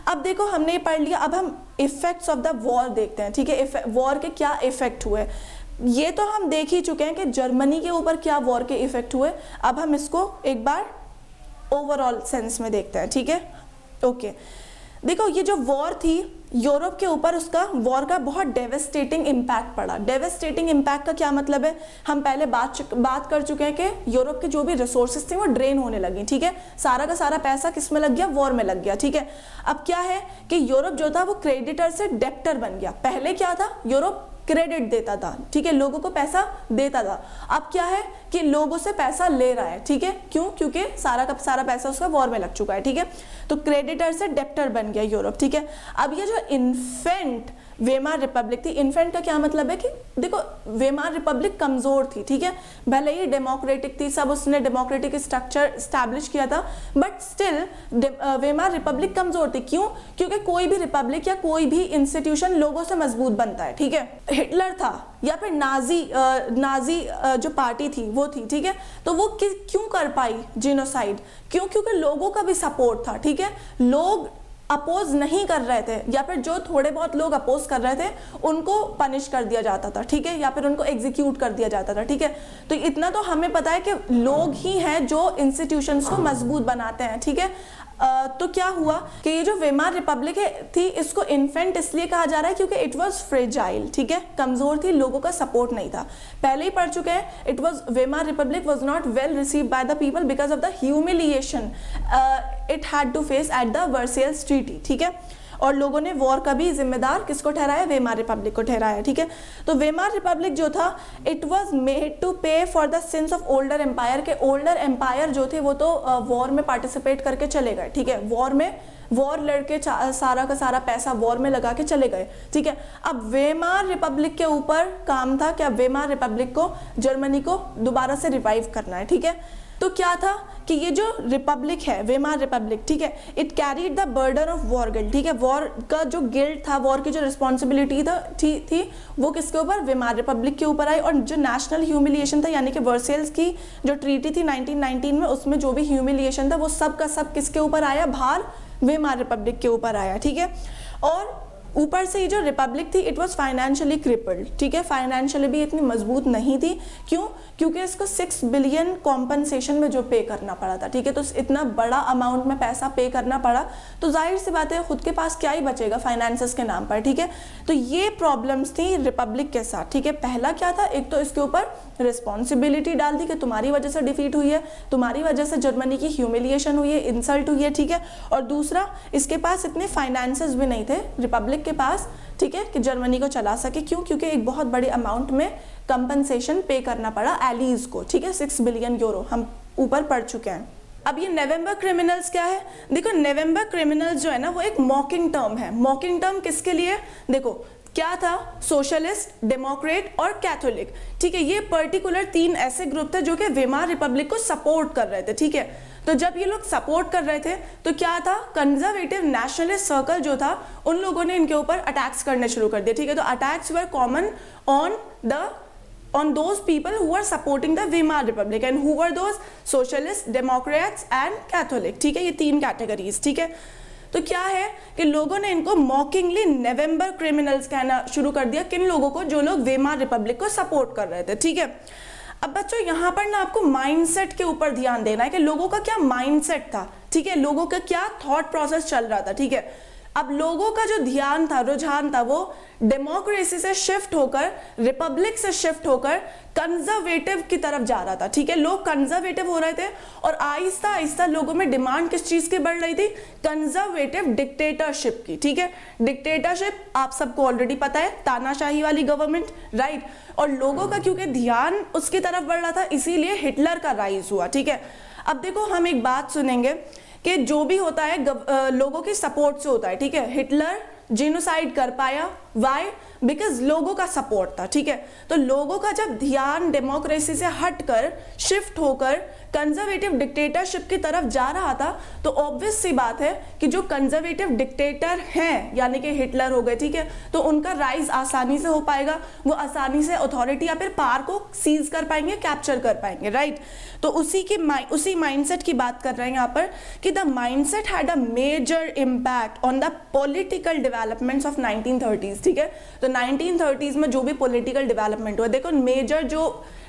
अब देखो हमने ये पढ़ लिया, अब हम इफेक्ट्स ऑफ द वॉर देखते हैं, ठीक है, वॉर के क्या इफेक्ट हुए। ये तो हम देख ही चुके हैं कि जर्मनी के ऊपर क्या वॉर के इफेक्ट हुए। अब हम इसको एक बार ओवरऑल सेंस में देखते हैं, ठीक है। ओके देखो ये जो वॉर थी यूरोप के ऊपर, उसका वॉर का बहुत डेवेस्टेटिंग इम्पैक्ट पड़ा। डेवेस्टेटिंग इम्पैक्ट का क्या मतलब है, हम पहले बात कर चुके हैं कि यूरोप के जो भी रिसोर्सेज थे वो ड्रेन होने लगी, ठीक है, सारा का सारा पैसा किस में लग गया, वॉर में लग गया, ठीक है। अब क्या है कि यूरोप जो था वो क्रेडिटर से डेप्टर बन गया। पहले क्या था, यूरोप क्रेडिट देता था, ठीक है, लोगों को पैसा देता था। अब क्या है कि लोगों से पैसा ले रहा है, ठीक है, क्यों, क्योंकि सारा का सारा पैसा उसका वॉर में लग चुका है, ठीक है। तो क्रेडिटर से डेप्टर बन गया यूरोप, ठीक है। अब ये जो इन्फेंट वेमार रिपब्लिक थी, इन्फेंट का क्या मतलब है कि देखो वेमार रिपब्लिक कमजोर थी, ठीक है, भले ही डेमोक्रेटिक थी, सब उसने डेमोक्रेटिक स्ट्रक्चर स्टैब्लिश किया था, बट स्टिल वेमार रिपब्लिक कमजोर थी। क्यों, क्योंकि कोई भी रिपब्लिक या कोई भी इंस्टीट्यूशन लोगों से मजबूत बनता है, ठीक है। हिटलर था या फिर नाजी जो पार्टी थी वो थी, ठीक है, तो वो क्यों कर पाई जिनोसाइड, क्यों, क्योंकि लोगों का भी सपोर्ट था, ठीक है, लोग अपोज नहीं कर रहे थे, या फिर जो थोड़े बहुत लोग अपोज कर रहे थे उनको पनिश कर दिया जाता था, ठीक है, या फिर उनको एग्जीक्यूट कर दिया जाता था, ठीक है। तो इतना तो हमें पता है कि लोग ही हैं जो इंस्टीट्यूशंस को मजबूत बनाते हैं, ठीक है। तो क्या हुआ कि ये जो वेमार रिपब्लिक थी इसको इन्फेंट इसलिए कहा जा रहा है क्योंकि इट वाज फ्रेजाइल, ठीक है, कमजोर थी, लोगों का सपोर्ट नहीं था। पहले ही पढ़ चुके हैं, it was Weimar republic was not well received by the people because of the humiliation it had to face at the Versailles treaty, ठीक है। और लोगों ने वॉर का भी जिम्मेदार किसको ठहराया, वेमार रिपब्लिक को ठहराया, ठीक है। तो वेमार रिपब्लिक जो था it was made to pay for the sins of older empire, के ओल्डर एम्पायर जो थे वो तो वॉर में पार्टिसिपेट करके चले गए, ठीक है, वॉर लड़के सारा का सारा पैसा वॉर में लगा के चले गए, ठीक है। अब वेमार रिपब्लिक के ऊपर काम था कि अब वेमार रिपब्लिक को, जर्मनी को दोबारा से रिवाइव करना है, ठीक है। तो क्या था कि ये जो रिपब्लिक है वेमार रिपब्लिक, ठीक है, it carried the burden of war guilt, ठीक है, वॉर का जो गिल्ट था, वॉर की जो रिस्पॉन्सिबिलिटी थी वो किसके ऊपर, वेमार रिपब्लिक के ऊपर आई। और जो नेशनल ह्यूमिलिएशन था यानी कि वर्सेल्स की जो ट्रीटी थी 1919 में, उसमें जो भी ह्यूमिलिएशन था वो सब का सब किसके ऊपर आया, भार वेमार रिपब्लिक के ऊपर आया, ठीक है। और ऊपर से ये जो रिपब्लिक थी इट वाज फाइनेंशियली क्रिपल्ड, ठीक है, फाइनेंशियली भी इतनी मजबूत नहीं थी। क्यों, क्योंकि इसको 6 बिलियन कॉम्पनसेशन में जो पे करना पड़ा था, ठीक है, तो इतना बड़ा अमाउंट में पैसा पे करना पड़ा, तो जाहिर सी बात है खुद के पास क्या ही बचेगा फाइनेंसेस के नाम पर, ठीक है। तो ये प्रॉब्लम्स थी रिपब्लिक के साथ, ठीक है। पहला क्या था, एक तो इसके ऊपर रिस्पॉन्सिबिलिटी डाल दी कि तुम्हारी वजह से डिफीट हुई है, तुम्हारी वजह से जर्मनी की ह्यूमिलिएशन हुई है, इंसल्ट हुई है, ठीक है। और दूसरा, इसके पास इतने फाइनेंसेस भी नहीं थे रिपब्लिक के पास, ठीक है, कि जर्मनी को चला सके। क्यों, क्योंकि एक बहुत बड़े अमाउंट में कंपनसेशन पे करना पड़ा एलीज को, ठीक है, 6 बिलियन यूरो हम ऊपर पढ़ चुके हैं। अब ये नवंबर क्रिमिनल्स क्या है, देखो नवंबर क्रिमिनल्स जो है ना वो एक मॉकिंग टर्म है। मॉकिंग टर्म किसके लिए, देखो क्या था, सोशलिस्ट, डेमोक्रेट और कैथोलिक, ठीक है, ये पर्टिकुलर 3 ऐसे ग्रुप थे जो कि वेमार रिपब्लिक को सपोर्ट कर रहे थे, ठीक है। तो जब ये लोग सपोर्ट कर रहे थे तो क्या था, कंजर्वेटिव नेशनलिस्ट सर्कल जो था उन लोगों ने इनके ऊपर अटैक्स करने शुरू कर दिए, ठीक है। तो attacks were common on those people who were supporting the Weimar Republic and who were those socialists, Democrats and Catholic, ठीक है, ये 3 कैटेगरीज, ठीक है। तो क्या है कि लोगों ने इनको मॉकिंगली नवंबर क्रिमिनल्स कहना शुरू कर दिया, किन लोगों को, जो लोग वेमार रिपब्लिक को सपोर्ट कर रहे थे, ठीक है। अब बच्चों यहाँ पर ना आपको माइंडसेट के ऊपर ध्यान देना है कि लोगों का क्या माइंडसेट था, ठीक है, लोगों का क्या थॉट प्रोसेस चल रहा था, ठीक है। अब लोगों का जो ध्यान था, रुझान था, वो डेमोक्रेसी से शिफ्ट होकर, रिपब्लिक से शिफ्ट होकर कंजर्वेटिव की तरफ जा रहा था, ठीक है। लोग कंजर्वेटिव हो रहे थे और आहिस्ता आहिस्ता लोगों में डिमांड किस चीज की बढ़ रही थी, कंजर्वेटिव डिक्टेटरशिप की, ठीक है। डिक्टेटरशिप आप सबको ऑलरेडी पता है, तानाशाही वाली गवर्नमेंट, राइट। और लोगों का क्योंकि ध्यान उसकी तरफ बढ़ रहा था, इसीलिए हिटलर का राइज हुआ, ठीक है। अब देखो हम एक बात सुनेंगे कि जो भी होता है लोगों की सपोर्ट से होता है, ठीक है। हिटलर जीनोसाइड कर पाया, वाई, बिकॉज लोगों का सपोर्ट था, ठीक है। तो लोगों का जब ध्यान डेमोक्रेसी से हटकर शिफ्ट होकर कंजर्वेटिव डिक्टेटरशिप की तरफ जा रहा था, तो ऑब्वियस सी बात है कि जो कंजर्वेटिव डिक्टेटर हैं, यानी कि हिटलर हो गए, ठीक है, तो उनका राइज आसानी से हो पाएगा, वो आसानी से अथॉरिटी या फिर पावर को सीज कर पाएंगे, कैप्चर कर पाएंगे, राइट। तो उसी माइंडसेट की बात कर रहे हैं यहाँ पर कि the mindset had a major impact on the political developments of 1930s, ठीक है। तो 1930s में जो भी पॉलिटिकल डेवलपमेंट हुआ, देखो मेजर जो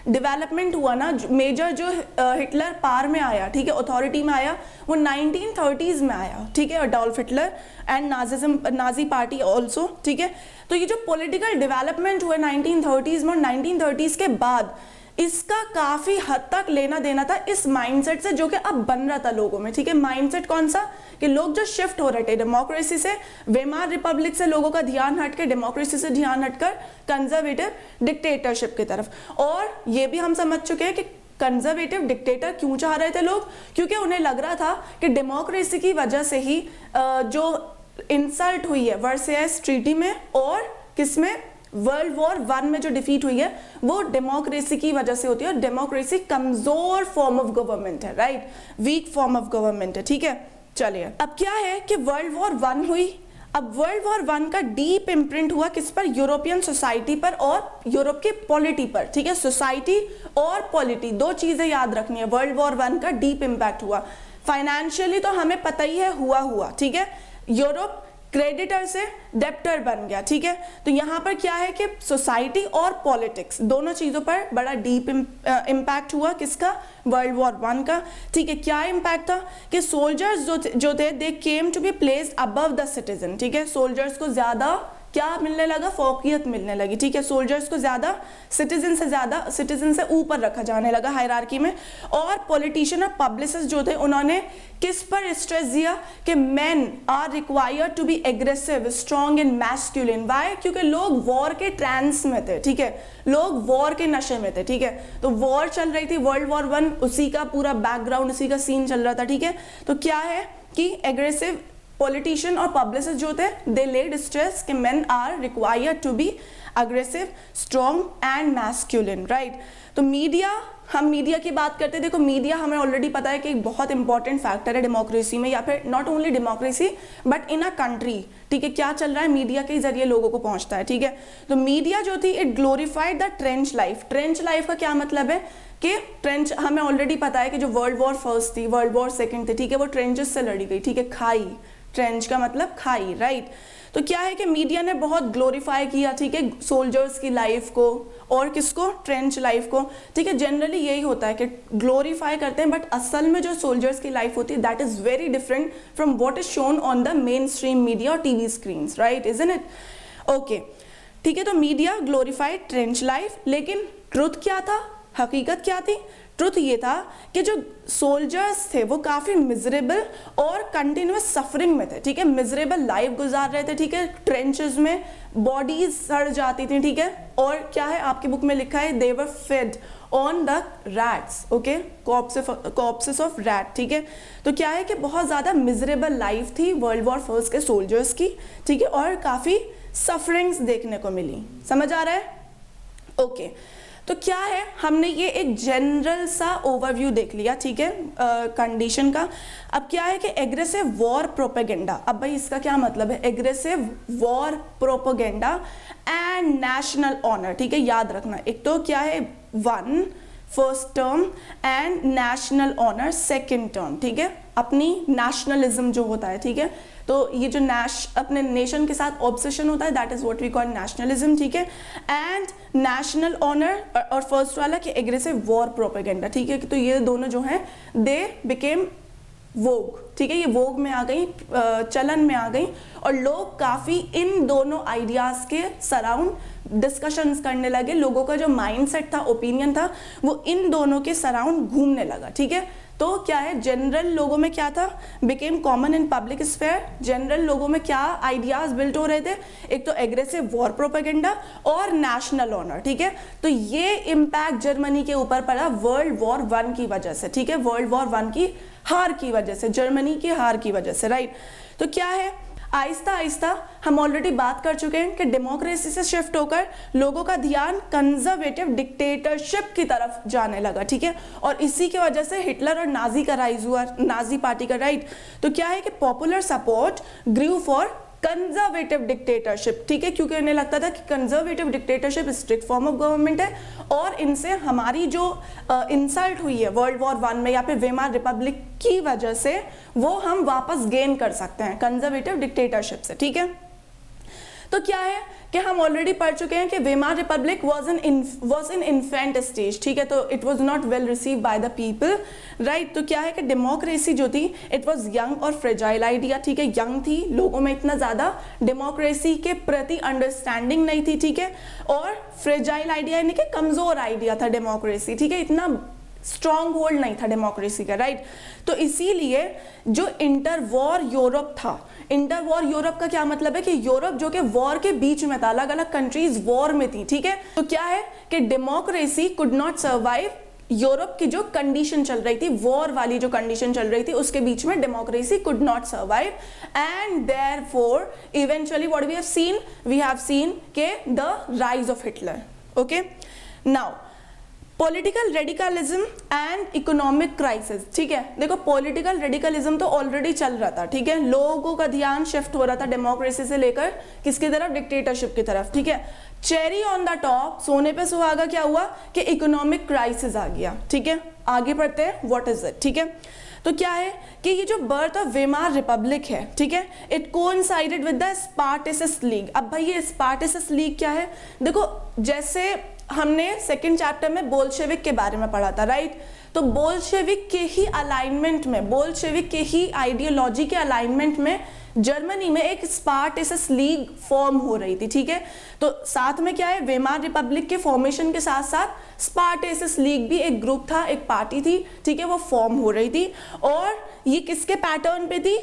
डेवलपमेंट हुआ ना, मेजर जो हिटलर पावर में आया, ठीक है, अथॉरिटी में आया, वो 1930s में आया, ठीक है। Adolf Hitler and Nazi party also, ठीक है। तो ये जो पॉलिटिकल डेवलपमेंट हुए 1930s में और 1930s के बाद, इसका काफी हद तक लेना देना था इस माइंडसेट से जो कि अब बन रहा था लोगों में, ठीक है। माइंडसेट कौन सा, कि लोग जो शिफ्ट हो रहे थे डेमोक्रेसी से, वेमार रिपब्लिक से लोगों का ध्यान हटकर, डेमोक्रेसी से ध्यान हटकर कंजर्वेटिव डिक्टेटरशिप की तरफ। और ये भी हम समझ चुके हैं कि कंजर्वेटिव डिक्टेटर क्यों चाह रहे थे लोग, क्योंकि उन्हें लग रहा था कि डेमोक्रेसी की वजह से ही जो इंसल्ट हुई है वर्साइल्स ट्रीटी में और किसमें, वर्ल्ड वॉर 1 में जो डिफीट हुई है, वो डेमोक्रेसी की वजह से होती है। और डेमोक्रेसी कमजोर फॉर्म ऑफ गवर्नमेंट है, right, weak form of government है, ठीक है। चलिए अब क्या है कि वर्ल्ड वॉर 1 हुई। अब वर्ल्ड वॉर 1 का डीप इम्प्रिंट हुआ किस पर, यूरोपियन सोसाइटी पर और यूरोप की पॉलिटी पर, ठीक है। सोसाइटी और पॉलिटी, दो चीजें याद रखनी है। वर्ल्ड वॉर 1 का डीप इम्पैक्ट हुआ फाइनेंशियली, तो हमें पता ही है हुआ, ठीक है। यूरोप क्रेडिटर से डेप्टर बन गया, ठीक है। तो यहाँ पर क्या है कि सोसाइटी और पॉलिटिक्स दोनों चीजों पर बड़ा डीप इम्पैक्ट हुआ, किसका, वर्ल्ड वॉर 1 का, ठीक है। क्या इम्पैक्ट था कि सोल्जर्स जो थे, they came to be placed above the citizen, ठीक है। सोल्जर्स को ज्यादा क्या मिलने लगा, फौकियत मिलने लगी, ठीक है। सोल्जर्स को ज्यादा सिटीजन से ऊपर रखा जाने लगा हायरार्की में। और पॉलिटिशियन और पब्लिसिस्ट जो थे, उन्होंने किस पर स्ट्रेस दिया कि men are required to be aggressive, strong and masculine. Why, क्योंकि लोग वॉर के ट्रांस में थे, ठीक है, लोग वॉर के नशे में थे, ठीक है। तो वॉर चल रही थी, वर्ल्ड वॉर 1, उसी का पूरा बैकग्राउंड, उसी का सीन चल रहा था, ठीक है। तो क्या है कि एग्रेसिव पॉलिटिशियन और पब्लिसिस्ट जो थे, दे लेड स्ट्रेस कि men are required to be aggressive, strong and masculine, right. तो मीडिया, हम मीडिया की बात करते हैं। देखो मीडिया हमें ऑलरेडी पता है कि एक बहुत इंपॉर्टेंट फैक्टर है डेमोक्रेसी में, या फिर not only democracy but in a country, ठीक है। क्या चल रहा है, मीडिया के जरिए लोगों को पहुंचता है, ठीक है। तो मीडिया जो थी, it glorified the trench life. Trench life का क्या मतलब है कि ट्रेंच, हमें ऑलरेडी पता है कि जो वर्ल्ड वॉर 1 थी, वर्ल्ड वॉर 2 थी, ठीक है, वो ट्रेंचेस से लड़ी गई, ठीक है। खाई, ट्रेंच का मतलब खाई, राइट। तो क्या है कि मीडिया ने बहुत ग्लोरीफाई किया, ठीक है, सोल्जर्स की लाइफ को और किसको, ट्रेंच लाइफ को, ठीक है। जनरली यही होता है कि ग्लोरीफाई करते हैं, बट असल में जो सोल्जर्स की लाइफ होती है, that is very different from what is shown on the main stream media और TV screens, right, isn't it, okay, ठीक है। तो मीडिया ग्लोरीफाइड ट्रेंच लाइफ, लेकिन ट्रुथ क्या था, हकीकत क्या थी, ट्रुथ ये था कि जो सोल्जर्स थे वो काफी मिजरेबल और कंटिन्यूअस सफरिंग में थे, ठीक है। मिजरेबल लाइफ गुजार रहे थे, ठीक है, ट्रेंचेस में बॉडीज सड़ जाती थी, ठीक है। और क्या है, आपकी बुक में लिखा है, they were fed on the rats, okay, corpses of rat, ठीक है। तो क्या है कि बहुत ज्यादा मिजरेबल लाइफ थी वर्ल्ड वॉर 1 के सोल्जर्स की, ठीक है, और काफी सफरिंग्स देखने को मिली, समझ आ रहा है, ओके। तो क्या है, हमने ये एक जनरल सा ओवरव्यू देख लिया, ठीक है, कंडीशन का। अब क्या है कि एग्रेसिव वॉर प्रोपेगेंडा, अब भाई इसका क्या मतलब है, aggressive war propaganda and national honour, ठीक है, याद रखना। एक तो क्या है, 1 first term and national honour second term, ठीक है, अपनी नेशनलिज्म जो होता है, ठीक है। तो ये जो अपने नेशन के साथ ऑब्सेशन होता है, that is what we call nationalism, ठीक है। एंड नेशनल ऑनर और फर्स्ट वाला कि एग्रेसिव वॉर प्रोपेगेंडा, ठीक है। तो ये दोनों जो हैं, दे बिकेम वोग, ठीक है, ये वोग में आ गई, चलन में आ गई, और लोग काफ़ी इन दोनों आइडियाज़ के सराउंड डिस्कशंस करने लगे। लोगों का जो माइंडसेट था, ओपिनियन था, वो इन दोनों के सराउंड घूमने लगा, ठीक है। तो क्या है, जनरल लोगों में क्या था, became common in public sphere. General लोगों में क्या आइडियाज बिल्ट हो रहे थे, एक तो एग्रेसिव वॉर प्रोपेगेंडा और नेशनल ऑनर, ठीक है। तो ये इम्पैक्ट जर्मनी के ऊपर पड़ा वर्ल्ड वॉर 1 की वजह से, ठीक है, वर्ल्ड वॉर 1 की हार की वजह से, जर्मनी की हार की वजह से, राइट। तो क्या है, आहिस्ता आहिस्ता हम ऑलरेडी बात कर चुके हैं कि डेमोक्रेसी से शिफ्ट होकर लोगों का ध्यान कंजर्वेटिव डिक्टेटरशिप की तरफ जाने लगा, ठीक है। और इसी की वजह से हिटलर और नाजी का राइज हुआ, नाजी पार्टी का, राइट। तो क्या है कि popular support grew for conservative dictatorship, ठीक है, क्योंकि उन्हें लगता था कि conservative dictatorship strict form of government है और इनसे हमारी जो इंसल्ट हुई है वर्ल्ड वॉर 1 में या फिर वेमार रिपब्लिक की वजह से, वो हम वापस गेन कर सकते हैं कंजर्वेटिव डिक्टेटरशिप से, ठीक है। तो क्या है कि हम ऑलरेडी पढ़ चुके हैं कि Weimar republic was in infant stage, ठीक है, तो it was not well receive by the people, right. तो क्या है कि डेमोक्रेसी जो थी, इट वाज यंग और फ्रेजाइल आइडिया, ठीक है, यंग थी, लोगों में इतना ज़्यादा डेमोक्रेसी के प्रति अंडरस्टैंडिंग नहीं थी, ठीक है, और फ्रेजाइल आइडिया यानी कि कमज़ोर आइडिया था डेमोक्रेसी, ठीक है, इतना स्ट्रॉन्ग होल्ड नहीं था डेमोक्रेसी का, राइट। तो इसीलिए जो इंटर वॉर यूरोप था, इंटर वॉर यूरोप का क्या मतलब है कि यूरोप जो कि वॉर के बीच में था, अलग अलग कंट्रीज वॉर में थी, ठीक है। तो क्या है कि democracy could not survive, Europe की जो कंडीशन चल रही थी, वॉर वाली जो कंडीशन चल रही थी, उसके बीच में democracy could not survive, and therefore eventually what we have seen के the rise of Hitler, okay. Now political radicalism and economic crisis, ठीक है। देखो पॉलिटिकल रेडिकलिज्म तो ऑलरेडी चल रहा था, ठीक है, लोगों का ध्यान शिफ्ट हो रहा था डेमोक्रेसी से लेकर किसकी तरफ, डिक्टेटरशिप की तरफ, ठीक है। चेरी ऑन द टॉप, सोने पे सुहागा क्या हुआ कि इकोनॉमिक क्राइसिस आ गया, ठीक है। आगे बढ़ते हैं, व्हाट इज इट, ठीक है। तो क्या है कि ये जो बर्थ ऑफ वेमार रिपब्लिक है, ठीक है, it coincided with the Spartacist league. अब भाई ये स्पार्टिसिस्ट लीग क्या है, देखो जैसे हमने सेकंड चैप्टर में बोल्शेविक के बारे में पढ़ा था, राइट। तो बोल्शेविक के ही अलाइनमेंट में, बोल्शेविक के ही आइडियोलॉजी के अलाइनमेंट में जर्मनी में एक स्पार्टिसिस्ट लीग फॉर्म हो रही थी, ठीक है। तो साथ में क्या है, वेमार रिपब्लिक के फॉर्मेशन के साथ साथ स्पार्टिसिस्ट लीग भी एक ग्रुप था, एक पार्टी थी, ठीक है, वो फॉर्म हो रही थी। और ये किसके पैटर्न पे थी,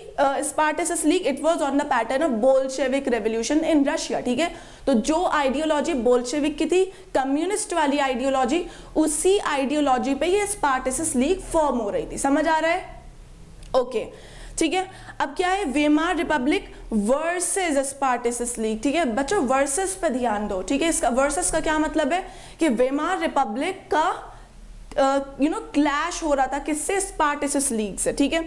Spartacist league, it was on the pattern of Bolshevik revolution in Russia, ठीक है। तो जो आइडियोलॉजी बोल्शेविक की थी, कम्युनिस्ट वाली आइडियोलॉजी, उसी आइडियोलॉजी पे ये स्पार्टिसिस्ट लीग फॉर्म हो रही थी, समझ आ रहा है, ओके, ठीक है। अब क्या है, वेमार रिपब्लिक वर्सेस स्पार्टिसिस्ट लीग, ठीक है बच्चों, वर्सेस पे ध्यान दो, ठीक है। इसका वर्सेस का क्या मतलब है कि वेमार रिपब्लिक का क्लैश हो रहा था किससे, स्पार्टिसिस्ट लीग से, ठीक है।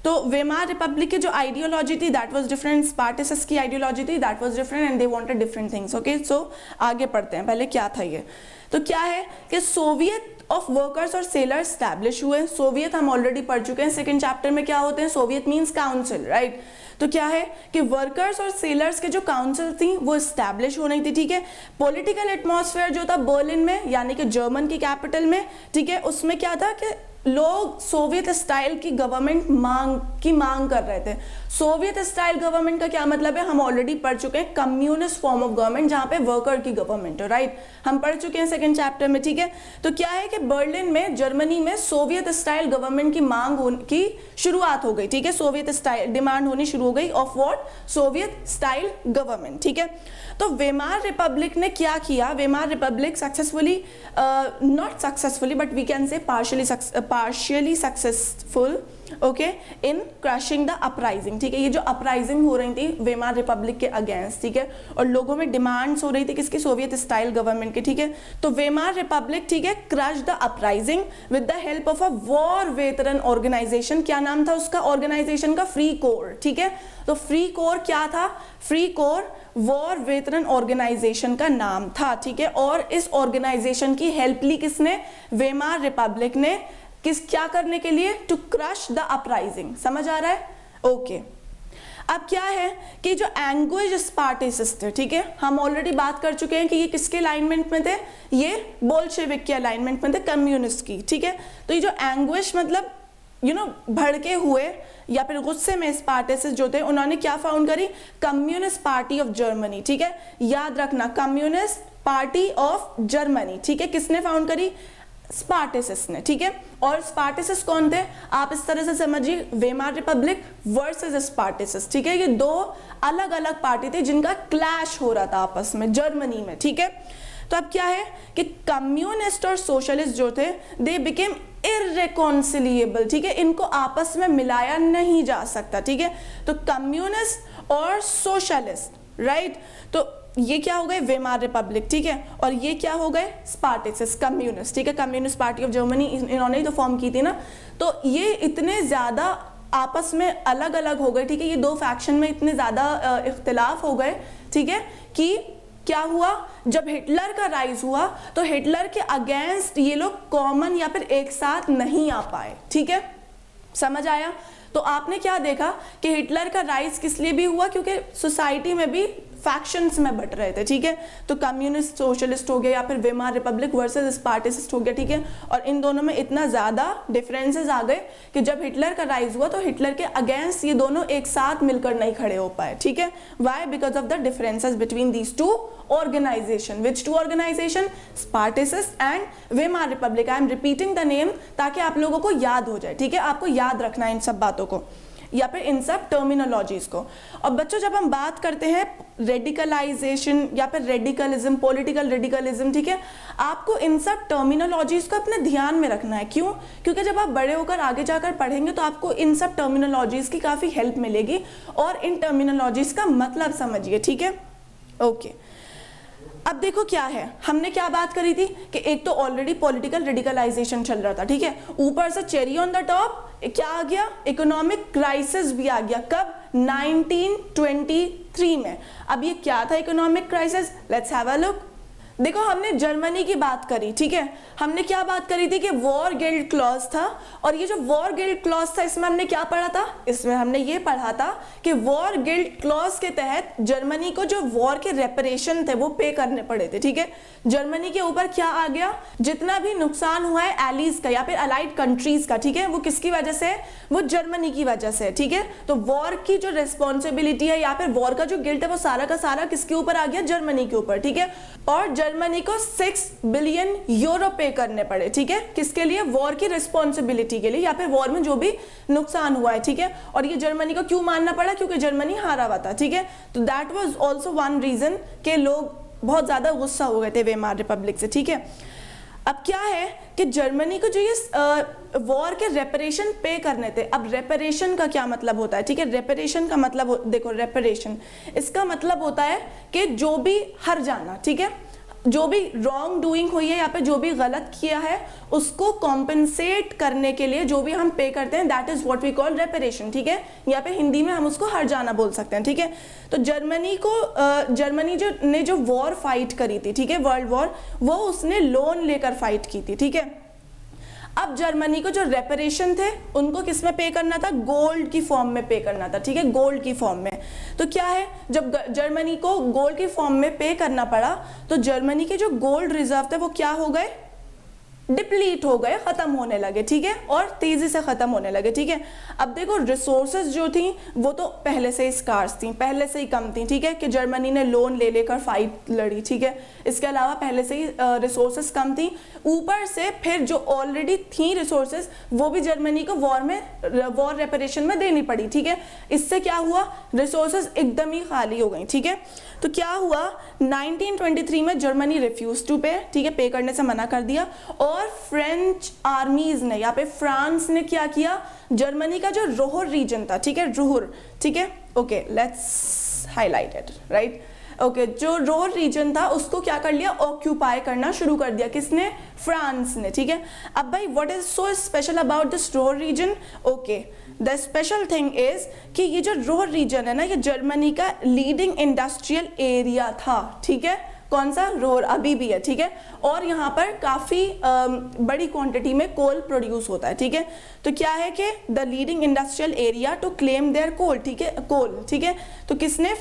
तो वेमार रिपब्लिक की जो आइडियोलॉजी थी दैट वाज डिफरेंट, स्पार्टिसिस्ट की आइडियोलॉजी थी that was different, and they wanted different things, okay. So आगे पढ़ते हैं, पहले क्या था ये। तो क्या है कि सोवियत ऑफ वर्कर्स और सेलर्स स्टैब्लिश हुए। सोवियत हम ऑलरेडी पढ़ चुके हैं, सेकंड चैप्टर में क्या होते हैं, सोवियत मींस काउंसिल, राइट। तो क्या है कि वर्कर्स और सेलर्स के जो काउंसिल थी वो स्टैब्लिश हो रही थी, ठीक है। पॉलिटिकल एटमॉस्फेयर जो था बर्लिन में, यानी कि जर्मन की कैपिटल में, ठीक है, उसमें क्या था कि लोग सोवियत स्टाइल की गवर्नमेंट मांग कर रहे थे। सोवियत स्टाइल गवर्नमेंट का क्या मतलब है, हम ऑलरेडी पढ़ चुके हैं, कम्युनिस्ट फॉर्म ऑफ गवर्नमेंट जहां पे वर्कर की गवर्नमेंट है, राइट, हम पढ़ चुके हैं सेकंड चैप्टर में, ठीक है। तो क्या है कि बर्लिन में, जर्मनी में सोवियत स्टाइल गवर्नमेंट की मांग की शुरुआत हो गई, ठीक है, सोवियत स्टाइल डिमांड होनी शुरू हो गई of what, Soviet style government, ठीक है। तो वेमार रिपब्लिक ने क्या किया, Weimar republic successfully, not successfully but we can say partially successful, okay, in crushing the uprising, ठीक है। ये जो अपराइजिंग हो रही थी वेमार रिपब्लिक के अगेंस्ट, ठीक है, और लोगों में डिमांड्स हो रही थी किसकी, सोवियत स्टाइल गवर्नमेंट की, ठीक है। तो वेमार रिपब्लिक, ठीक है, crush the uprising with the help of a war veteran organization. क्या नाम था उसका ऑर्गेनाइजेशन का, फ्री कोर, ठीक है। तो फ्री कोर क्या था, Freikorps war veteran organization का नाम था, ठीक है। और इस ऑर्गेनाइजेशन की हेल्प ली किसने, वेमार रिपब्लिक ने, क्या करने के लिए, टू क्रश द अपराइजिंग, समझ आ रहा है, ओके। अब क्या है कि जो एंग्विश स्पार्टिसिस्ट थे, ठीक है, हम ऑलरेडी बात कर चुके हैं कि ये किसके अलाइनमेंट में थे, ये बोल्शेविक के अलाइनमेंट में थे, कम्युनिस्ट की, ठीक है। तो ये जो एंग्विश मतलब भड़के हुए या फिर गुस्से में स्पार्टैकस जो थे, उन्होंने क्या फाउंड करी? कम्युनिस्ट पार्टी ऑफ जर्मनी, ठीक है, याद रखना, कम्युनिस्ट पार्टी ऑफ जर्मनी, ठीक है, किसने फाउंड करी? स्पार्टैकस ने, ठीक है। और स्पार्टैकस कौन थे? आप इस तरह से समझिए, वेमार रिपब्लिक वर्सेस स्पार्टैकस, ठीक है, ये दो अलग अलग पार्टी थे जिनका क्लैश हो रहा था आपस में जर्मनी में, ठीक है। तो अब क्या है कि कम्युनिस्ट और सोशलिस्ट जो थे, दे बिकेम इररेकॉन्सिलिएबल, ठीक है, इनको आपस में मिलाया नहीं जा सकता, ठीक है। तो कम्युनिस्ट और सोशलिस्ट, राइट, तो ये क्या हो गए? वेमार रिपब्लिक, ठीक है, और ये क्या हो गए? स्पार्टैकस, कम्युनिस्ट, ठीक है, कम्युनिस्ट पार्टी ऑफ जर्मनी, इन्होंने ही तो फॉर्म की थी ना। तो ये इतने ज्यादा आपस में अलग अलग हो गए, ठीक है, ये दो फैक्शन में इतने ज्यादा इख्तिलाफ हो गए, ठीक है, कि क्या हुआ? जब हिटलर का राइज हुआ तो हिटलर के अगेंस्ट ये लोग कॉमन या फिर एक साथ नहीं आ पाए, ठीक है, समझ आया? तो आपने क्या देखा कि हिटलर का राइज किस लिए भी हुआ? क्योंकि सोसाइटी में भी फैक्शंस में बट रहे थे, ठीक है, तो कम्युनिस्ट सोशलिस्ट हो गया या फिर वेमार रिपब्लिक वर्सेस स्पार्टैकिस्ट हो गया, ठीक है, और इन दोनों में इतना ज़्यादा डिफरेंसेस आ गए कि जब हिटलर का राइज हुआ तो हिटलर के अगेंस्ट ये दोनों एक साथ मिलकर नहीं खड़े हो पाए, ठीक है, why? Because of the differences between these two organization. Which two organization? Spartacus and Weimar Republic. I am repeating the name ताकि आप लोगों को याद हो जाए, ठीक है, आपको याद रखना है इन सब बातों को या फिर इन सब टर्मिनोलॉजीज को। और बच्चों जब हम बात करते हैं रेडिकलाइजेशन या फिर रेडिकलिज्म, पॉलिटिकल रेडिकलिज्म, ठीक है, आपको इन सब टर्मिनोलॉजीज को अपने ध्यान में रखना है। क्यों? क्योंकि जब आप बड़े होकर आगे जाकर पढ़ेंगे तो आपको इन सब टर्मिनोलॉजीज की काफ़ी हेल्प मिलेगी और इन टर्मिनोलॉजीज का मतलब समझिए, ठीक है, ओके। अब देखो क्या है, हमने क्या बात करी थी कि एक तो ऑलरेडी पॉलिटिकल रेडिकलाइजेशन चल रहा था, ठीक है, ऊपर से चेरी ऑन द टॉप क्या आ गया? इकोनॉमिक क्राइसिस भी आ गया। कब? 1923 में। अब ये क्या था economic crisis? Let's have a look. देखो हमने जर्मनी की बात करी, ठीक है, हमने क्या बात करी थी कि वॉर गिल्ड क्लॉज था, और ये जो वॉर गिल्ड क्लॉज था इसमें हमने क्या पढ़ा था? इसमें हमने ये पढ़ा था कि वॉर गिल्ड क्लॉज के तहत जर्मनी को जो वॉर के रेपरेशन थे वो पे करने पड़े थे, ठीक है। जर्मनी के ऊपर क्या आ गया? जितना भी नुकसान हुआ है एलीज का या फिर अलाइड कंट्रीज का, ठीक है, वो किसकी वजह से? वो जर्मनी की वजह से, ठीक है। तो वॉर की जो रिस्पॉन्सिबिलिटी है या फिर वॉर का जो गिल्ट है वो सारा का सारा किसके ऊपर आ गया? जर्मनी के ऊपर, ठीक है। और जर्मनी को 6 बिलियन यूरो पे करने पड़े, ठीक है, किसके लिए? वॉर की रिस्पॉन्सिबिलिटी के लिए या फिर वॉर में जो भी नुकसान हुआ है, ठीक है। और ये जर्मनी को क्यों मानना पड़ा? क्योंकि जर्मनी हारा हुआ था, ठीक है। तो that was also one reason के लोग बहुत ज्यादा गुस्सा हो गए थे वेमार रिपब्लिक से, ठीक है। अब क्या है कि जर्मनी को जो ये वॉर के रेपरेशन पे करने थे। अब रेपरेशन का क्या मतलब होता है? ठीक है, रेपरेशन का मतलब देखो, रेपरेशन इसका मतलब होता है कि जो भी हर जाना, ठीक है, जो भी रॉन्ग डूइंग हुई है या पे जो भी गलत किया है उसको कॉम्पेंसेट करने के लिए जो भी हम पे करते हैं, that is what we call reparation, ठीक है, या पे हिंदी में हम उसको हर जाना बोल सकते हैं, ठीक है। तो जर्मनी जो वॉर फाइट करी थी, ठीक है, वर्ल्ड वॉर, वो उसने लोन लेकर फाइट की थी, ठीक है। अब जर्मनी को जो रेपरेशन थे उनको किस में पे करना था? गोल्ड की फॉर्म में पे करना था, ठीक है, गोल्ड की फॉर्म में। तो क्या है, जब जर्मनी को गोल्ड की फॉर्म में पे करना पड़ा तो जर्मनी के जो गोल्ड रिजर्व थे वो क्या हो गए? डिप्लीट हो गए, खत्म होने लगे, ठीक है, और तेजी से खत्म होने लगे, ठीक है। अब देखो रिसोर्सेज जो थी वो तो पहले से ही स्कार्स थी, पहले से ही कम थी, ठीक है, कि जर्मनी ने लोन ले लेकर फाइट लड़ी, ठीक है। इसके अलावा पहले से ही रिसोर्सेज कम थी, ऊपर से फिर जो ऑलरेडी थी रिसोर्सेज वो भी जर्मनी को वॉर रेपरेशन में देनी पड़ी, ठीक है। इससे क्या हुआ? रिसोर्सेज एकदम ही खाली हो गई, ठीक है। तो क्या हुआ? 1923 में जर्मनी रिफ्यूज टू पे, ठीक है, पे करने से मना कर दिया, और फ्रेंच आर्मीज ने या पे फ्रांस ने क्या किया? जर्मनी का जो रोहर रीजन था, ठीक है, रोहर, ठीक है, okay, let's highlight it, right, okay, जो रोहर रीजन था उसको क्या कर लिया? ऑक्यूपाई करना शुरू कर दिया। किसने? फ्रांस ने, ठीक है। अब भाई what is so special about this Ruhr region? Okay, the special thing is कि ये जो रोहर रीजन है ना, ये जर्मनी का लीडिंग इंडस्ट्रियल एरिया था, ठीक है। कौन सा? रोहर अभी भी है, ठीक है, और यहाँ पर काफ़ी बड़ी क्वांटिटी में कोल प्रोड्यूस होता है, ठीक है। तो क्या है कि the leading industrial area to claim their coal, ठीक है, कोल, ठीक है। तो किसने?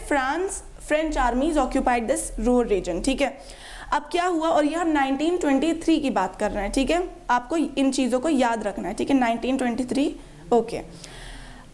French armies occupied this Ruhr region, ठीक है। अब क्या हुआ? और ये हम 1923 की बात कर रहे हैं, ठीक है, आपको इन चीज़ों को याद रखना है, ठीक है। 1923 ओके,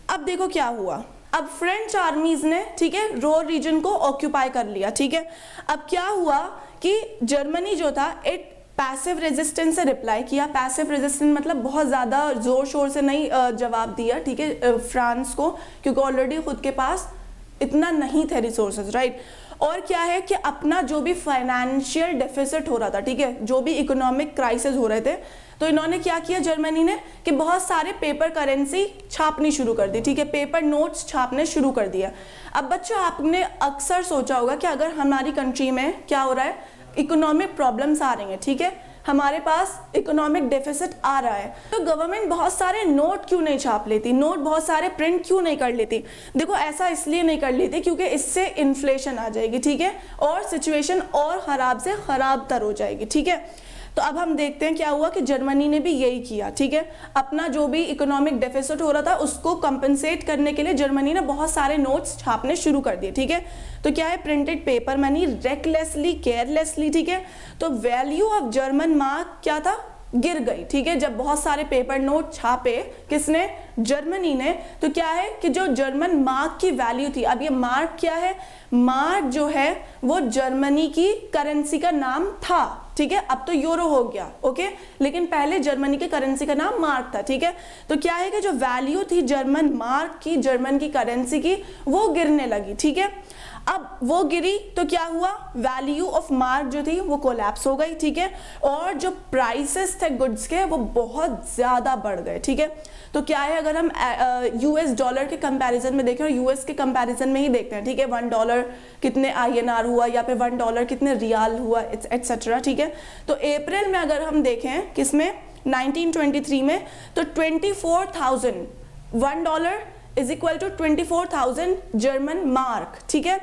अब देखो क्या हुआ, अब फ्रेंच आर्मीज ने, ठीक है, रोर रीजन को ऑक्यूपाई कर लिया, ठीक है। अब क्या हुआ कि जर्मनी जो था इट पैसिव रेजिस्टेंस से रिप्लाई किया। पैसिव रेजिस्टेंस मतलब बहुत ज़्यादा जोर शोर से नहीं जवाब दिया, ठीक है, फ्रांस को, क्योंकि ऑलरेडी खुद के पास इतना नहीं थे रिसोर्सेज, राइट। और क्या है कि अपना जो भी फाइनेंशियल डेफिसिट हो रहा था, ठीक है, जो भी इकोनॉमिक क्राइसिस हो रहे थे, तो इन्होंने क्या किया जर्मनी ने कि बहुत सारे पेपर करेंसी छापनी शुरू कर दी, ठीक है, पेपर नोट्स छापने शुरू कर दिया। अब बच्चों आपने अक्सर सोचा होगा कि अगर हमारी कंट्री में क्या हो रहा है, इकोनॉमिक प्रॉब्लम्स आ रही हैं, ठीक है, हमारे पास इकोनॉमिक डेफिसिट आ रहा है, तो गवर्नमेंट बहुत सारे नोट क्यों नहीं छाप लेती, नोट बहुत सारे प्रिंट क्यों नहीं कर लेती। देखो ऐसा इसलिए नहीं कर लेती क्योंकि इससे इन्फ्लेशन आ जाएगी, ठीक है, और सिचुएशन और ख़राब से ख़राब तर हो जाएगी, ठीक है। तो अब हम देखते हैं क्या हुआ कि जर्मनी ने भी यही किया, ठीक है, अपना जो भी इकोनॉमिक डेफिसिट हो रहा था उसको कंपनसेट करने के लिए जर्मनी ने बहुत सारे नोट्स छापने शुरू कर दिए, ठीक है। तो क्या है, printed paper money recklessly, carelessly, ठीक है। तो वैल्यू ऑफ जर्मन मार्क क्या था, गिर गई, ठीक है, जब बहुत सारे पेपर नोट छापे किसने, जर्मनी ने। तो क्या है कि जो जर्मन मार्क की वैल्यू थी, अब ये मार्क क्या है, मार्क जो है वो जर्मनी की करेंसी का नाम था, ठीक है, अब तो यूरो हो गया, ओके, लेकिन पहले जर्मनी की करेंसी का नाम मार्क था, ठीक है। तो क्या है कि जो वैल्यू थी जर्मन मार्क की, जर्मन की करेंसी की, वो गिरने लगी, ठीक है। अब वो गिरी तो क्या हुआ, वैल्यू ऑफ मार्क जो थी वो कोलैप्स हो गई, ठीक है, और जो प्राइसेस थे गुड्स के वो बहुत ज़्यादा बढ़ गए, ठीक है। तो क्या है, अगर हम यूएस डॉलर के कंपैरिजन में देखें, और यूएस के कंपैरिजन में ही देखते हैं, ठीक है, $1 कितने INR हुआ या फिर $1 कितने रियाल हुआ, एटसेट्रा, ठीक है। तो अप्रैल में अगर हम देखें किसमें, 1923 में, तो 24,000 $1 is equal to 24,000 German mark, ठीक है,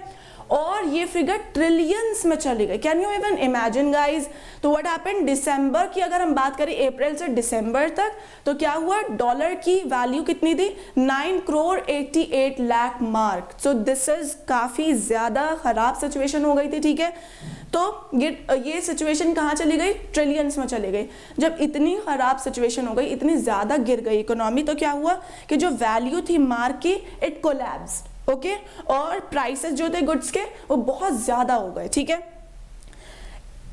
और ये फिगर ट्रिलियंस में चली गई। Can you even imagine guys. तो व्हाट हैपेंड, दिसंबर की अगर हम बात करें, अप्रैल से दिसंबर तक, तो क्या हुआ, डॉलर की वैल्यू कितनी थी, 9,88 lakh mark. So this is काफ़ी ज़्यादा ख़राब सिचुएशन हो गई थी, ठीक है। तो ये सिचुएशन कहाँ चली गई, ट्रिलियंस में चली गई। जब इतनी ख़राब सिचुएशन हो गई, इतनी ज़्यादा गिर गई इकोनॉमी, तो क्या हुआ कि जो वैल्यू थी मार्क की, इट कोलैप्स्ड, ओके, और प्राइसेस जो थे गुड्स के वो बहुत ज़्यादा हो गए, ठीक है।